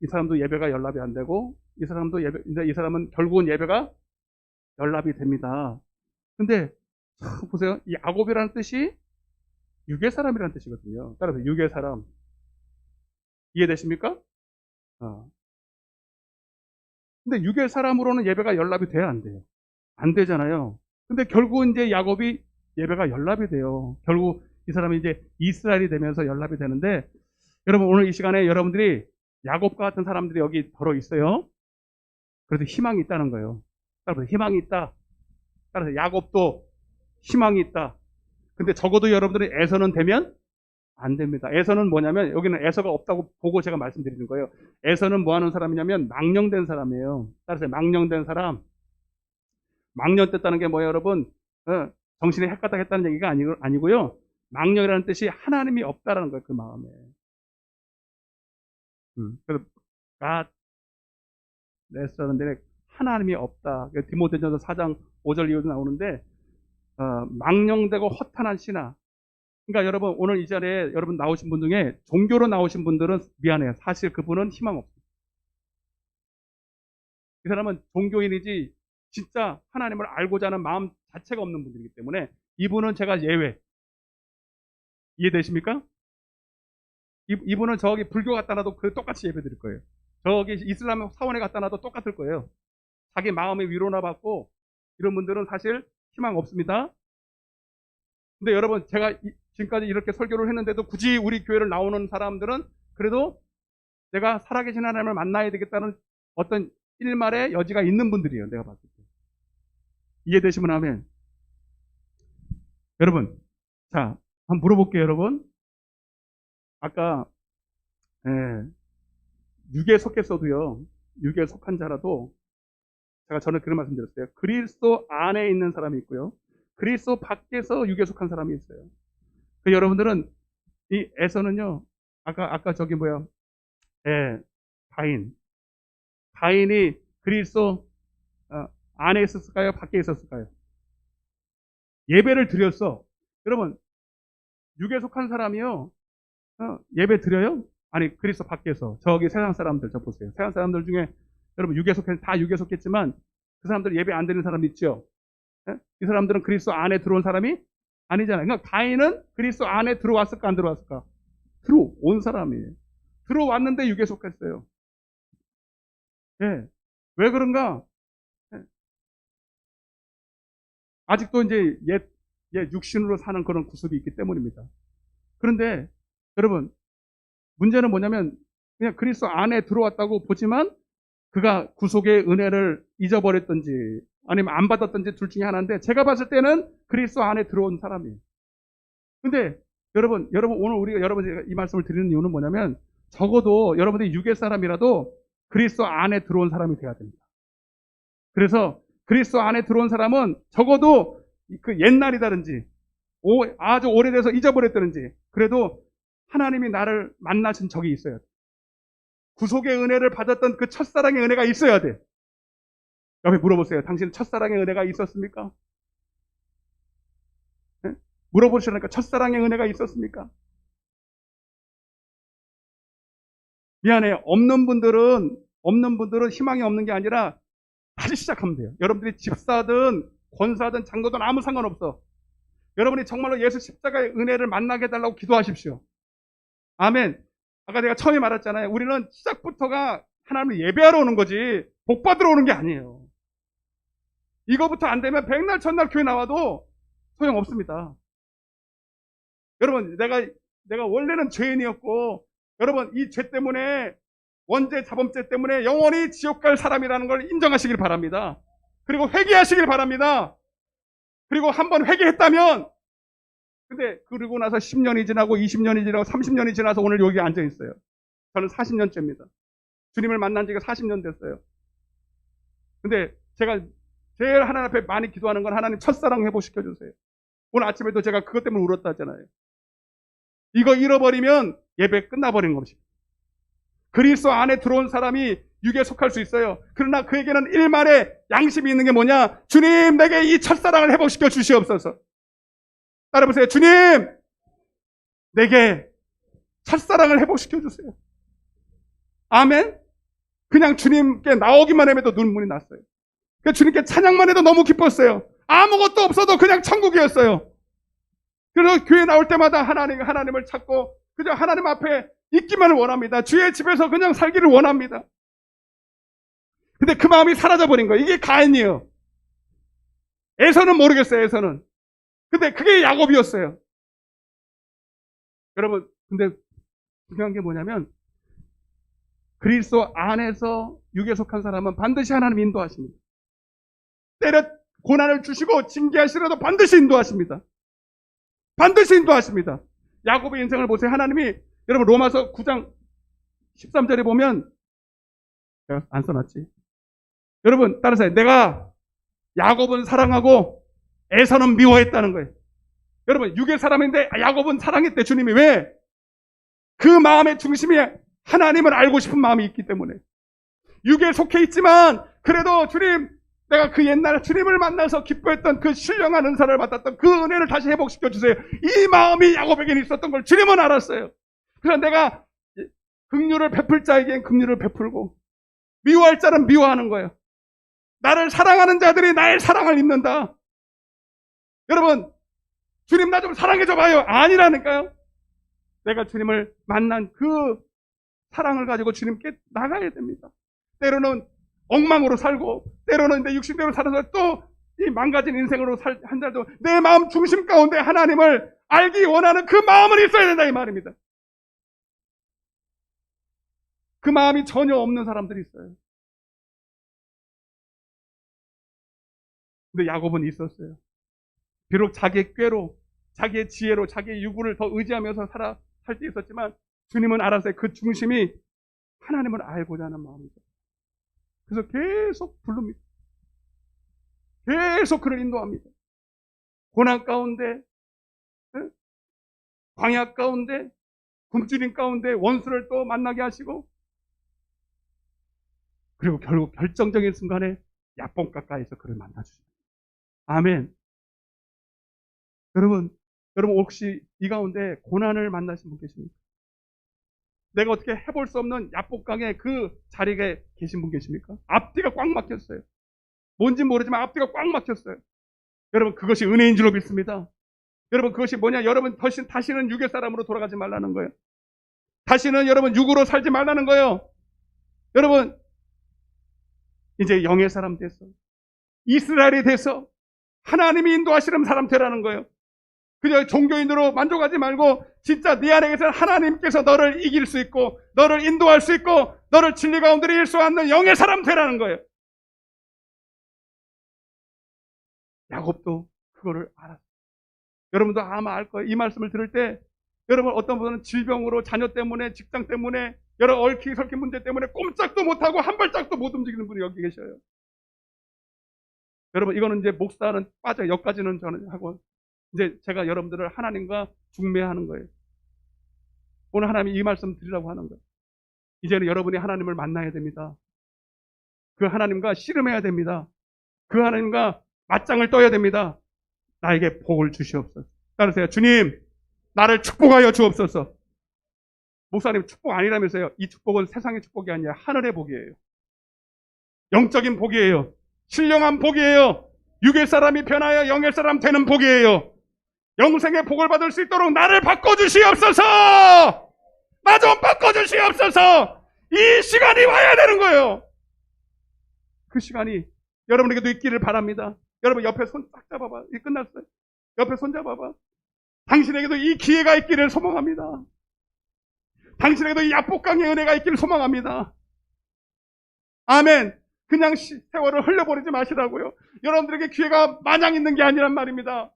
이 사람도 예배가 연락이 안 되고, 이 사람도 근데 이 사람은 결국은 예배가 연락이 됩니다. 근데, 보세요. 이 야곱이라는 뜻이 육의 사람이라는 뜻이거든요. 따라서 육의 사람. 이해되십니까? 어. 근데 육의 사람으로는 예배가 연락이 돼야 안 돼요. 안 되잖아요. 근데 결국은 이제 야곱이 예배가 연락이 돼요. 결국 이 사람이 이제 이스라엘이 되면서 연락이 되는데, 여러분 오늘 이 시간에 여러분들이 야곱과 같은 사람들이 여기 더러 있어요. 그래도 희망이 있다는 거예요. 따라서 희망이 있다. 따라서 야곱도 희망이 있다. 근데 적어도 여러분들이 에서는 되면 안 됩니다. 에서는 뭐냐면, 여기는 에서가 없다고 보고 제가 말씀드리는 거예요. 에서는 뭐 하는 사람이냐면 망령된 사람이에요. 따라서 망령된 사람. 망령됐다는 게 뭐예요, 여러분? 정신이 헷가닥했다는 얘기가 아니고요. 망령이라는 뜻이 하나님이 없다라는 거예요, 그 마음에. 그래서 God less라는데 하나님이 없다. 디모데전서 4장 5절 이후도 나오는데, 망령되고 허탄한 신하. 그러니까 여러분 오늘 이 자리에 여러분 나오신 분 중에 종교로 나오신 분들은 미안해요. 사실 그분은 희망 없어요. 이 사람은 종교인이지 진짜 하나님을 알고자 하는 마음 자체가 없는 분들이기 때문에 이분은 제가 예외. 이해되십니까? 이분은 저기 불교 갖다 놔도 그 똑같이 예배 드릴 거예요. 저기 이슬람 사원에 갖다 놔도 똑같을 거예요. 자기 마음의 위로나 받고 이런 분들은 사실 희망 없습니다. 근데 여러분 제가 지금까지 이렇게 설교를 했는데도 굳이 우리 교회를 나오는 사람들은 그래도 내가 살아계신 하나님을 만나야 되겠다는 어떤 일말의 여지가 있는 분들이에요. 내가 봤을 때. 이해되시면 하면. 여러분, 자, 한번 물어볼게요, 여러분. 아까 예, 육에 속했어도요. 육에 속한 자라도 제가 전에 그런 말씀 드렸어요. 그리스도 안에 있는 사람이 있고요. 그리스도 밖에서 육에 속한 사람이 있어요. 그 여러분들은 이 에서는요. 아까 저기 뭐야? 예, 가인이 그리스도 안에 있었을까요? 밖에 있었을까요? 예배를 드렸어. 여러분, 육에 속한 사람이요. 예배 드려요? 아니, 그리스도 밖에서. 저기 세상 사람들, 저 보세요. 세상 사람들 중에, 여러분, 다 육에 속했지만, 그 사람들 예배 안 드리는 사람 있죠? 예? 이 사람들은 그리스도 안에 들어온 사람이 아니잖아요. 그러니까 가인은 그리스도 안에 들어왔을까, 안 들어왔을까? 들어온 사람이에요. 들어왔는데 육에 속했어요. 예. 왜 그런가? 예. 아직도 이제 옛 육신으로 사는 그런 구습이 있기 때문입니다. 그런데, 여러분, 문제는 뭐냐면 그냥 그리스도 안에 들어왔다고 보지만 그가 구속의 은혜를 잊어버렸든지 아니면 안 받았든지 둘 중에 하나인데 제가 봤을 때는 그리스도 안에 들어온 사람이에요. 근데 여러분 오늘 우리가 여러분이 이 말씀을 드리는 이유는 뭐냐면 적어도 여러분들이 육의 사람이라도 그리스도 안에 들어온 사람이 돼야 됩니다. 그래서 그리스도 안에 들어온 사람은 적어도 그 옛날이다든지 아주 오래돼서 잊어버렸다든지 그래도 하나님이 나를 만나신 적이 있어야 돼. 구속의 은혜를 받았던 그 첫사랑의 은혜가 있어야 돼. 옆에 물어보세요. 당신 첫사랑의 은혜가 있었습니까? 네? 물어보시라니까 첫사랑의 은혜가 있었습니까? 미안해요. 없는 분들은 희망이 없는 게 아니라 다시 시작하면 돼요. 여러분들이 집사든 권사든 장로든 아무 상관없어. 여러분이 정말로 예수 십자가의 은혜를 만나게 해달라고 기도하십시오. 아멘. 아까 내가 처음에 말했잖아요. 우리는 시작부터가 하나님을 예배하러 오는 거지 복 받으러 오는 게 아니에요. 이거부터 안 되면 백날 첫날 교회 나와도 소용없습니다. 여러분 내가 원래는 죄인이었고 여러분 이 죄 때문에 원죄 자범죄 때문에 영원히 지옥 갈 사람이라는 걸 인정하시길 바랍니다. 그리고 회개하시길 바랍니다. 그리고 한번 회개했다면 근데 그러고 나서 10년이 지나고 20년이 지나고 30년이 지나서 오늘 여기 앉아 있어요. 저는 40년째입니다. 주님을 만난 지가 40년 됐어요. 근데 제가 제일 하나님 앞에 많이 기도하는 건 하나님 첫사랑 회복시켜 주세요. 오늘 아침에도 제가 그것 때문에 울었다 하잖아요. 이거 잃어버리면 예배 끝나버린 것입니다. 그리스도 안에 들어온 사람이 육에 속할 수 있어요. 그러나 그에게는 일말의 양심이 있는 게 뭐냐? 주님 내게 이 첫사랑을 회복시켜 주시옵소서. 따라보세요. 주님 내게 첫사랑을 회복시켜 주세요. 아멘. 그냥 주님께 나오기만 해도 눈물이 났어요. 주님께 찬양만 해도 너무 기뻤어요. 아무것도 없어도 그냥 천국이었어요. 그래서 교회 나올 때마다 하나님을 찾고 그저 하나님 앞에 있기만을 원합니다. 주의 집에서 그냥 살기를 원합니다. 근데 그 마음이 사라져버린 거예요. 이게 가인이에요. 에서는 모르겠어요. 에서는. 근데 그게 야곱이었어요. 여러분 근데 중요한 게 뭐냐면 그리스도 안에서 육에 속한 사람은 반드시 하나님 인도하십니다. 때려 고난을 주시고 징계하시라도 반드시 인도하십니다. 반드시 인도하십니다. 야곱의 인생을 보세요. 하나님이 여러분 로마서 9장 13절에 보면 내가 안 써놨지. 여러분 따라서 내가 야곱은 사랑하고 에서는 미워했다는 거예요. 여러분 육의 사람인데 야곱은 사랑했대. 주님이 왜? 그 마음의 중심이 하나님을 알고 싶은 마음이 있기 때문에 육에 속해 있지만 그래도 주님 내가 그 옛날 주님을 만나서 기뻐했던 그 신령한 은사를 받았던 그 은혜를 다시 회복시켜 주세요. 이 마음이 야곱에게는 있었던 걸 주님은 알았어요. 그래서 내가 긍휼을 베풀 자에겐 긍휼을 베풀고 미워할 자는 미워하는 거예요. 나를 사랑하는 자들이 나의 사랑을 입는다. 여러분 주님 나 좀 사랑해줘 봐요. 아니라니까요. 내가 주님을 만난 그 사랑을 가지고 주님께 나가야 됩니다. 때로는 엉망으로 살고 때로는 내 육신대로 살아서 또 이 망가진 인생으로 한 자도 내 마음 중심 가운데 하나님을 알기 원하는 그 마음은 있어야 된다 이 말입니다. 그 마음이 전혀 없는 사람들이 있어요. 근데 야곱은 있었어요. 비록 자기의 꾀로 자기의 지혜로 자기의 유구를 더 의지하면서 살 때 있었지만 주님은 알아서 그 중심이 하나님을 알고자 하는 마음이죠. 그래서 계속 부릅니다. 계속 그를 인도합니다. 고난 가운데, 광야 가운데, 굶주림 가운데 원수를 또 만나게 하시고, 그리고 결국 결정적인 순간에 야뽕 가까이서 그를 만나주십니다. 아멘. 여러분 혹시 이 가운데 고난을 만나신 분 계십니까? 내가 어떻게 해볼 수 없는 야복강의 그 자리에 계신 분 계십니까? 앞뒤가 꽉 막혔어요. 뭔지 모르지만 앞뒤가 꽉 막혔어요. 여러분, 그것이 은혜인 줄로 믿습니다. 여러분, 그것이 뭐냐? 여러분, 다시는 육의 사람으로 돌아가지 말라는 거예요. 다시는 여러분 육으로 살지 말라는 거예요. 여러분, 이제 영의 사람 돼서, 이스라엘이 돼서 하나님이 인도하시는 사람 되라는 거예요. 그냥 종교인으로 만족하지 말고 진짜 네 안에 계신 하나님께서 너를 이길 수 있고, 너를 인도할 수 있고, 너를 진리 가운데 일수하는 영의 사람 되라는 거예요. 야곱도 그거를 알았어요. 여러분도 아마 알 거예요. 이 말씀을 들을 때 여러분, 어떤 분은 질병으로, 자녀 때문에, 직장 때문에, 여러 얽히기 설키 문제 때문에 꼼짝도 못하고 한 발짝도 못 움직이는 분이 여기 계셔요. 여러분, 이거는 이제 목사는 빠져. 여기까지는 저는 하고, 이제 제가 여러분들을 하나님과 중매하는 거예요. 오늘 하나님이 이 말씀 드리라고 하는 거예요. 이제는 여러분이 하나님을 만나야 됩니다. 그 하나님과 씨름해야 됩니다. 그 하나님과 맞짱을 떠야 됩니다. 나에게 복을 주시옵소서. 따르세요. 주님, 나를 축복하여 주옵소서. 목사님, 축복 아니라면서요. 이 축복은 세상의 축복이 아니라 하늘의 복이에요. 영적인 복이에요. 신령한 복이에요. 육의 사람이 변하여 영의 사람 되는 복이에요. 영생의 복을 받을 수 있도록 나를 바꿔주시옵소서. 나 좀 바꿔주시옵소서. 이 시간이 와야 되는 거예요. 그 시간이 여러분에게도 있기를 바랍니다. 여러분, 옆에 손 딱 잡아봐. 이 끝났어요. 옆에 손 잡아봐. 당신에게도 이 기회가 있기를 소망합니다. 당신에게도 이 야복강의 은혜가 있기를 소망합니다. 아멘. 그냥 세월을 흘려버리지 마시라고요. 여러분들에게 기회가 마냥 있는 게 아니란 말입니다.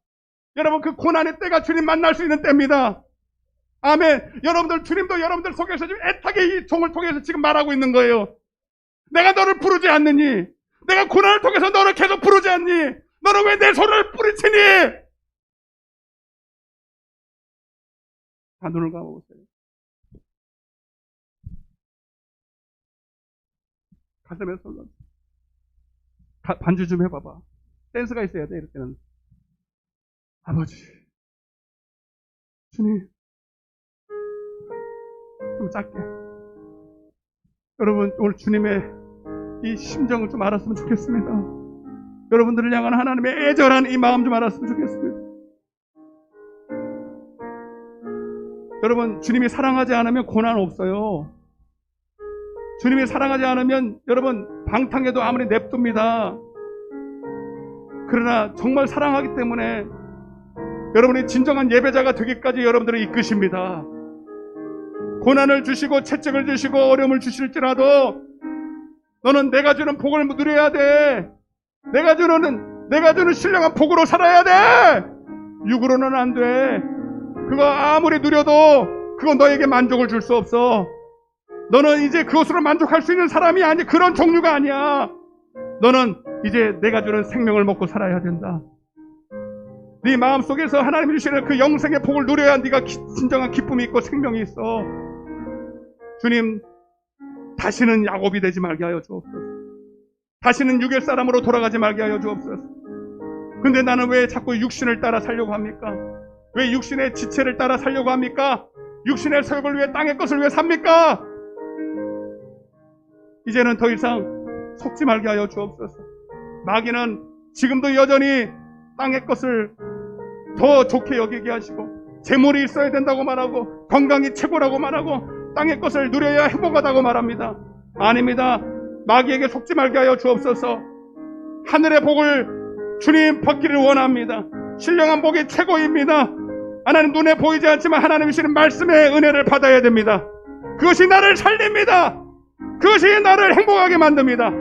여러분, 그 고난의 때가 주님 만날 수 있는 때입니다. 아멘. 여러분들, 주님도 여러분들 속에서 지금 애타게 이 종을 통해서 지금 말하고 있는 거예요. 내가 너를 부르지 않느니, 내가 고난을 통해서 너를 계속 부르지 않니? 너는 왜 내 손을 뿌리치니? 다 눈을 감아보세요. 가슴에 손을 반주 좀 해봐봐. 댄스가 있어야 돼, 이럴 때는. 아버지, 주님, 좀 짧게. 여러분, 오늘 주님의 이 심정을 좀 알았으면 좋겠습니다. 여러분들을 향한 하나님의 애절한 이 마음 좀 알았으면 좋겠습니다. 여러분, 주님이 사랑하지 않으면 고난 없어요. 주님이 사랑하지 않으면 여러분 방탕해도 아무리 냅둡니다. 그러나 정말 사랑하기 때문에 여러분이 진정한 예배자가 되기까지 여러분들을 이끄십니다. 고난을 주시고 채찍을 주시고 어려움을 주실지라도 너는 내가 주는 복을 누려야 돼. 내가 주는 신령한 복으로 살아야 돼. 육으로는 안 돼. 그거 아무리 누려도 그건 너에게 만족을 줄 수 없어. 너는 이제 그것으로 만족할 수 있는 사람이 아니, 그런 종류가 아니야. 너는 이제 내가 주는 생명을 먹고 살아야 된다. 네 마음속에서 하나님이 주시는 그 영생의 복을 누려야 네가 진정한 기쁨이 있고 생명이 있어. 주님, 다시는 야곱이 되지 말게 하여 주옵소서. 다시는 육의 사람으로 돌아가지 말게 하여 주옵소서. 근데 나는 왜 자꾸 육신을 따라 살려고 합니까? 왜 육신의 지체를 따라 살려고 합니까? 육신의 소욕을 위해 땅의 것을 왜 삽니까? 이제는 더 이상 속지 말게 하여 주옵소서. 마귀는 지금도 여전히 땅의 것을 더 좋게 여기게 하시고, 재물이 있어야 된다고 말하고, 건강이 최고라고 말하고, 땅의 것을 누려야 행복하다고 말합니다. 아닙니다. 마귀에게 속지 말게 하여 주옵소서. 하늘의 복을 주님 받기를 원합니다. 신령한 복이 최고입니다. 하나님, 눈에 보이지 않지만 하나님 주시는 말씀의 은혜를 받아야 됩니다. 그것이 나를 살립니다. 그것이 나를 행복하게 만듭니다.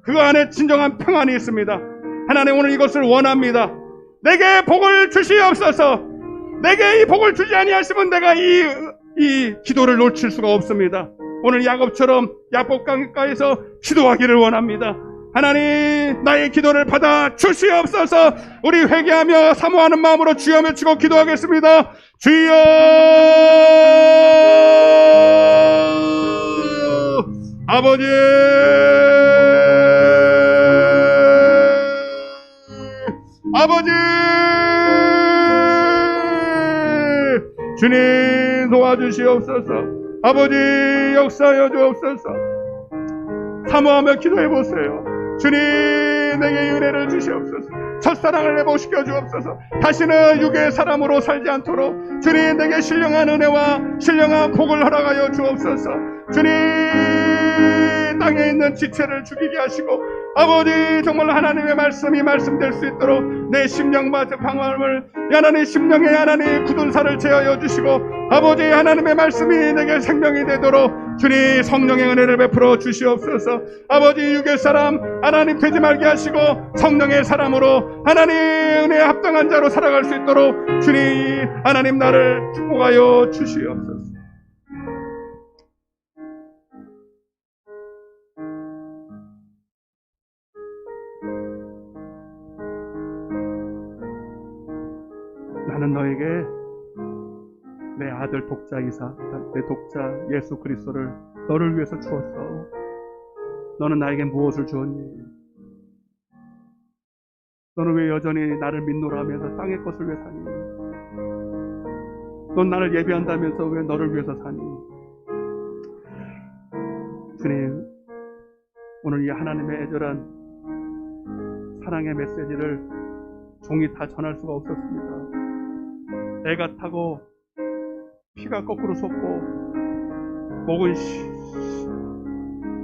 그 안에 진정한 평안이 있습니다. 하나님, 오늘 이것을 원합니다. 내게 복을 주시옵소서. 내게 이 복을 주지 아니하시면 내가 이 이 기도를 놓칠 수가 없습니다. 오늘 야곱처럼 야곱 강가에서 기도하기를 원합니다. 하나님, 나의 기도를 받아 주시옵소서. 우리 회개하며 사모하는 마음으로 주여 외치고 기도하겠습니다. 주여, 아버지, 아버지, 주님 도와주시옵소서. 아버지, 역사하여 주옵소서. 사모하며 기도해 보세요. 주님, 내게 은혜를 주시옵소서. 첫사랑을 회복시켜 주옵소서. 다시는 육의 사람으로 살지 않도록 주님, 내게 신령한 은혜와 신령한 복을 허락하여 주옵소서. 주님, 땅에 있는 지체를 죽이게 하시고, 아버지, 정말 하나님의 말씀이 말씀될 수 있도록 내 심령과 방황을 하나님 심령에 하나님 굳은 살을 제하여 주시고, 아버지, 하나님의 말씀이 내게 생명이 되도록 주님 성령의 은혜를 베풀어 주시옵소서. 아버지, 육의 사람 하나님 되지 말게 하시고 성령의 사람으로 하나님 은혜에 합당한 자로 살아갈 수 있도록 주님 하나님 나를 축복하여 주시옵소서. 나는 너에게 내 아들 독자 이삭, 내 독자 예수 그리스도를 너를 위해서 주었어. 너는 나에게 무엇을 주었니? 너는 왜 여전히 나를 믿노라 하면서 땅의 것을 왜 사니? 넌 나를 예배한다면서 왜 너를 위해서 사니? 주님, 오늘 이 하나님의 애절한 사랑의 메시지를 종이 다 전할 수가 없었습니다. 애가 타고 피가 거꾸로 솟고 목은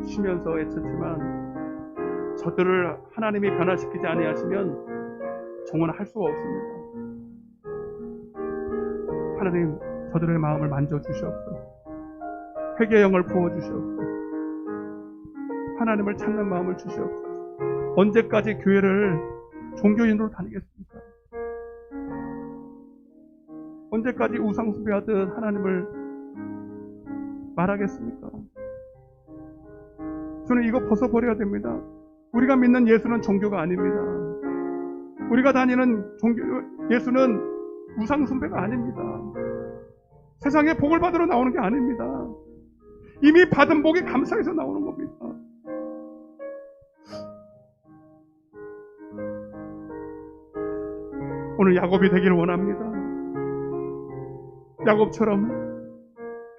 쉬면서 애쳤지만 저들을 하나님이 변화시키지 아니하시면 종은 할 수가 없습니다. 하나님, 저들의 마음을 만져주시옵소서. 회개의 영을 부어주시옵소서. 하나님을 찾는 마음을 주시옵소서. 언제까지 교회를 종교인으로 다니겠습니까? 언제까지 우상숭배하듯 하나님을 말하겠습니까? 저는 이거 벗어버려야 됩니다. 우리가 믿는 예수는 종교가 아닙니다. 우리가 다니는 예수는 우상숭배가 아닙니다. 세상에 복을 받으러 나오는 게 아닙니다. 이미 받은 복이 감사해서 나오는 겁니다. 오늘 야곱이 되기를 원합니다. 야곱처럼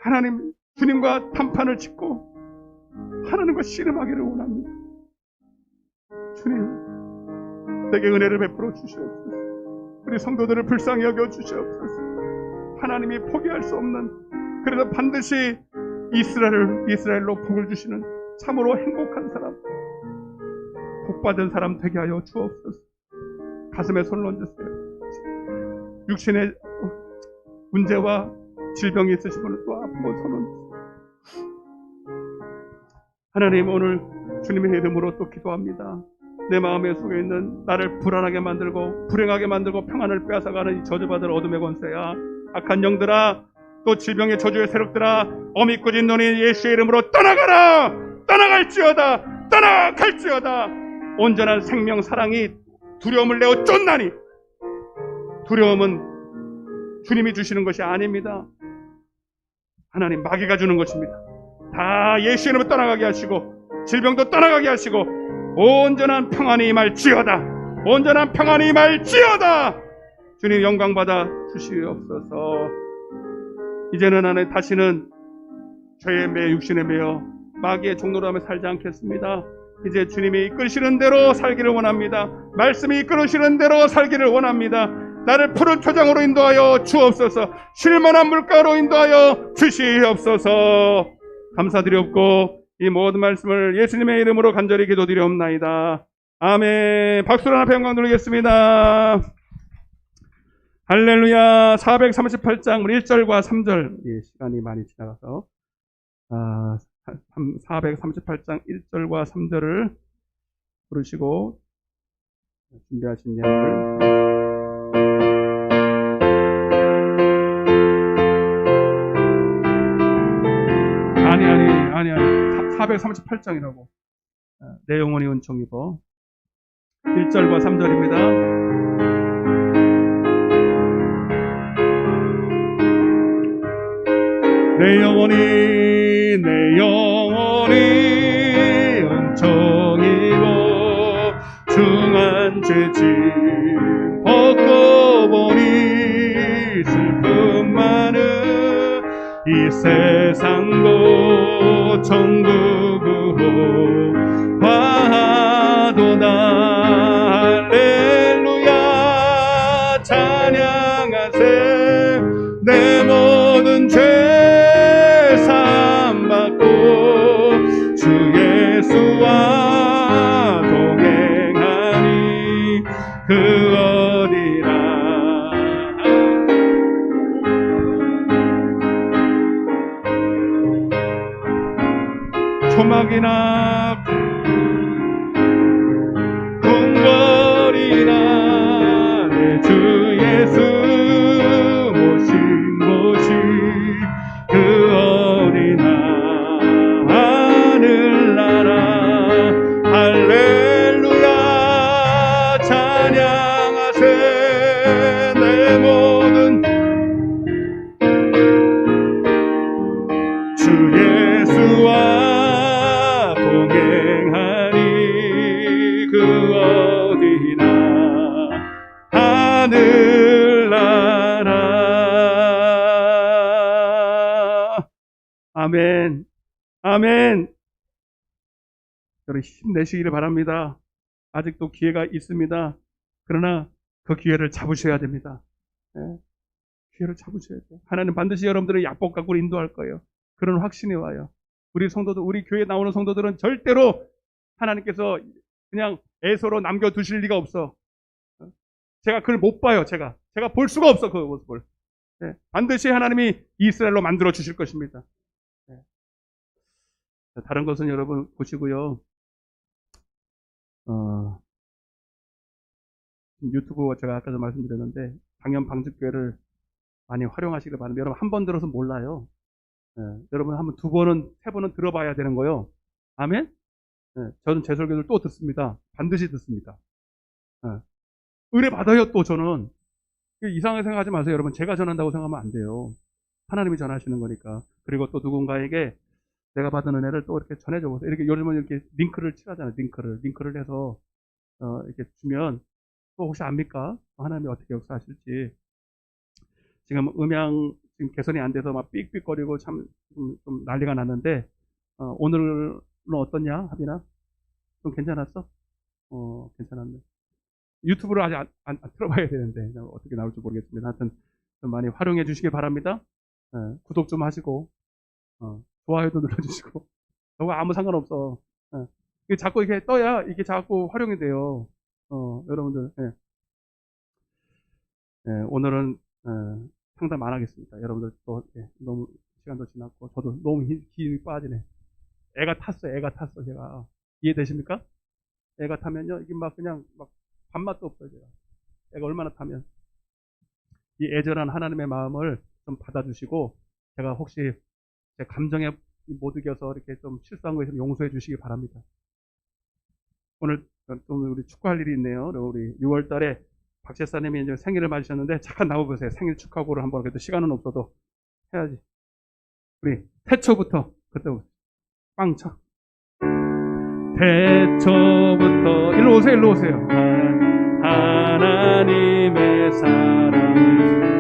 하나님, 주님과 담판을 짓고 하나님과 씨름하기를 원합니다. 주님, 내게 은혜를 베풀어 주시옵소서. 우리 성도들을 불쌍히 여겨 주시옵소서. 하나님이 포기할 수 없는, 그래도 반드시 이스라엘로 복을 주시는 참으로 행복한 사람, 복받은 사람 되게 하여 주옵소서. 가슴에 손을 얹으세요. 육신의 문제와 질병이 있으신 분은 또 아프고 손을 하나님, 오늘 주님의 이름으로 또 기도합니다. 내 마음에 속에 있는 나를 불안하게 만들고 불행하게 만들고 평안을 빼앗아가는 이 저주받을 어둠의 권세야, 악한 영들아, 또 질병의 저주의 세력들아, 어미 꾸진 너희 예수의 이름으로 떠나가라! 떠나갈지어다! 떠나갈지어다! 온전한 생명 사랑이 두려움을 내어 쫓나니, 두려움은 주님이 주시는 것이 아닙니다. 하나님, 마귀가 주는 것입니다. 다 예수 이름으로 떠나가게 하시고 질병도 떠나가게 하시고 온전한 평안이 임할지어다. 온전한 평안이 임할지어다. 주님 영광 받아 주시옵소서. 이제는 하나님, 다시는 죄의 매 육신에 매여 마귀의 종노로 하며 살지 않겠습니다. 이제 주님이 이끌시는 대로 살기를 원합니다. 말씀이 이끌으시는 대로 살기를 원합니다. 나를 푸른 초장으로 인도하여 주옵소서. 쉴만한 물가로 인도하여 주시옵소서. 감사드리옵고 이 모든 말씀을 예수님의 이름으로 간절히 기도드리옵나이다. 아멘. 박수로 하나 영광 돌리겠습니다. 할렐루야. 438장 1절과 3절, 시간이 많이 지나가서 438장 1절과 3절을 부르시고 준비하신 양을. 438장 1절과 3절. 438장이라고. 내 영혼이 은총 입어. 1절과 3절입니다. 내 영혼이 은총 입어 중한 죄짐 벗고 보니 슬픔 많은 이 세상도 천국으로 가도다. 할렐루야 찬양하세. 내 모든 죄 사함받고 주 예수와 동행하니 그 어디나. 초막이나 궁궐이나 내 주 예수 모신 곳이 그 어디나. 하늘나라 할렐루야 찬양하세. 내 모든 주 예수와 동행하니 그 어디나. 하늘나라. 아멘. 아멘. 여러분 힘내시기를 바랍니다. 아직도 기회가 있습니다. 그러나 그 기회를 잡으셔야 됩니다. 기회를 잡으셔야 돼요. 하나님 반드시 여러분들을 약복 갖고 인도할 거예요. 그런 확신이 와요. 우리 성도들, 우리 교회에 나오는 성도들은 절대로 하나님께서 그냥 애서로 남겨두실 리가 없어. 제가 그걸 못 봐요. 제가 볼 수가 없어. 그 모습을. 반드시 하나님이 이스라엘로 만들어 주실 것입니다. 다른 것은 여러분 보시고요. 유튜브 제가 아까도 말씀드렸는데 당연 방직교회를 많이 활용하시길 바랍니다. 여러분 한 번 들어서 몰라요. 여러분 한번 두 번은 세 번은 들어봐야 되는 거요. 아멘? 저는 제 설교를 또 듣습니다. 반드시 듣습니다. 은혜 받아요. 또 저는 이상하게 생각하지 마세요. 여러분 제가 전한다고 생각하면 안 돼요. 하나님이 전하시는 거니까. 그리고 또 누군가에게 내가 받은 은혜를 또 이렇게 전해줘 보세요. 이렇게 요즘은 이렇게 링크를 칠하잖아요. 링크를 해서 이렇게 주면 또 혹시 압니까? 하나님이 어떻게 역사하실지. 지금 음향 지금 개선이 안 돼서 막 삑삑거리고 참 좀 난리가 났는데 오늘은 어떻냐, 하빈아? 좀 괜찮았어? 괜찮았네. 유튜브를 아직 안 틀어봐야 되는데 어떻게 나올지 모르겠습니다. 하여튼 좀 많이 활용해 주시기 바랍니다. 구독 좀 하시고 좋아요도 눌러주시고. 저거 아무 상관없어. 이게 자꾸 이렇게 떠야 이게 자꾸 활용이 돼요. 여러분들. 오늘은 상담 안 하겠습니다. 여러분들 또 너무 시간도 지났고 저도 너무 힘이 빠지네. 애가 탔어. 제가 이해되십니까? 애가 타면요 이게 막 그냥 막 밥맛도 없어요. 제가 애가 얼마나 타면 이 애절한 하나님의 마음을 좀 받아주시고 제가 혹시 제 감정에 못 이겨서 이렇게 좀 실수한 거 있으면 용서해 주시기 바랍니다. 오늘 좀 우리 축하할 일이 있네요. 우리 6월 달에 박 제사님이 이제 생일을 맞으셨는데 잠깐 나와보세요. 생일 축하고를 한번 그래도 시간은 없어도 해야지. 우리 태초부터 그때부터 빵 쳐. 태초부터 일로 오세요. 하나님의 사랑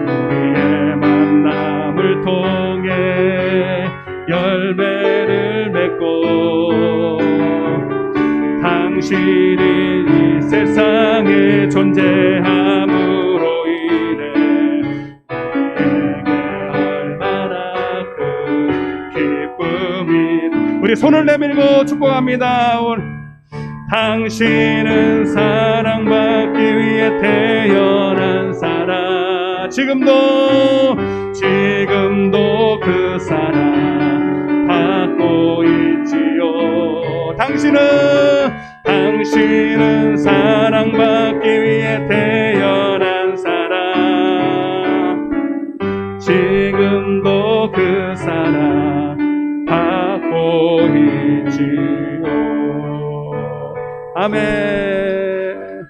우리의 만남을 통해 열매를 맺고 당신이 이 세상에 존재함으로 인해 내게 얼마나 큰 기쁨이. 우리 손을 내밀고 축복합니다. 당신은 사랑받기 위해 태어난 사람. 지금도 그 사랑 받고 있지요. 당신은 사랑받기 위해 태어난 사람. 지금도 그 사랑 받고 있지요. 아멘.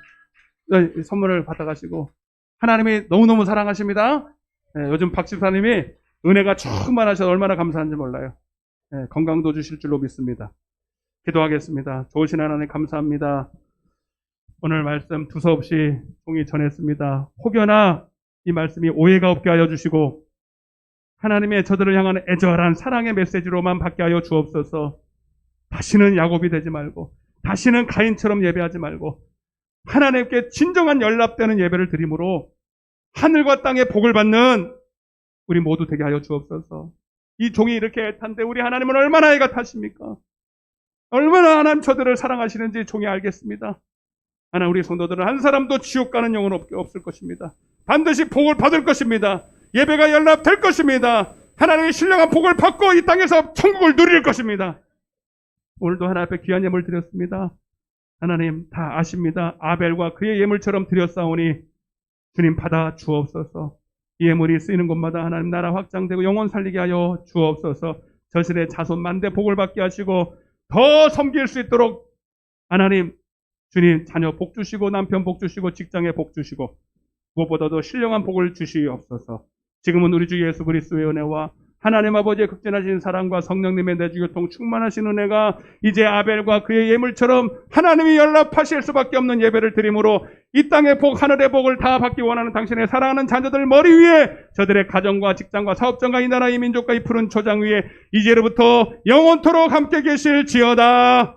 이 선물을 받아가시고 하나님이 너무너무 사랑하십니다. 요즘 박 집사님이 은혜가 충만하셔서 얼마나 감사한지 몰라요. 건강도 주실 줄로 믿습니다. 기도하겠습니다. 좋으신 하나님 감사합니다. 오늘 말씀 두서없이 종이 전했습니다. 혹여나 이 말씀이 오해가 없게 하여 주시고 하나님의 저들을 향한 애절한 사랑의 메시지로만 받게 하여 주옵소서. 다시는 야곱이 되지 말고 다시는 가인처럼 예배하지 말고 하나님께 진정한 연락되는 예배를 드림으로 하늘과 땅의 복을 받는 우리 모두 되게 하여 주옵소서. 이 종이 이렇게 애탄데 우리 하나님은 얼마나 애가 타십니까? 얼마나 하나님 저들을 사랑하시는지 종이 알겠습니다. 하나님 우리 성도들은 한 사람도 지옥 가는 영혼 없을 것입니다. 반드시 복을 받을 것입니다. 예배가 연락될 것입니다. 하나님의 신령한 복을 받고 이 땅에서 천국을 누릴 것입니다. 오늘도 하나님 앞에 귀한 예물 드렸습니다. 하나님 다 아십니다. 아벨과 그의 예물처럼 드렸사오니 주님 받아 주옵소서. 이 예물이 쓰이는 곳마다 하나님 나라 확장되고 영원 살리게 하여 주옵소서. 저실의 자손 만대 복을 받게 하시고 더 섬길 수 있도록 하나님 주님 자녀 복 주시고 남편 복 주시고 직장에 복 주시고 무엇보다도 신령한 복을 주시옵소서. 지금은 우리 주 예수 그리스도의 은혜와 하나님 아버지의 극진하신 사랑과 성령님의 내주교통 충만하신 은혜가 이제 아벨과 그의 예물처럼 하나님이 연락하실 수밖에 없는 예배를 드림으로 이 땅의 복 하늘의 복을 다 받기 원하는 당신의 사랑하는 자녀들 머리 위에 저들의 가정과 직장과 사업장과 이 나라 이 민족과 이 푸른 초장 위에 이제로부터 영원토록 함께 계실지어다.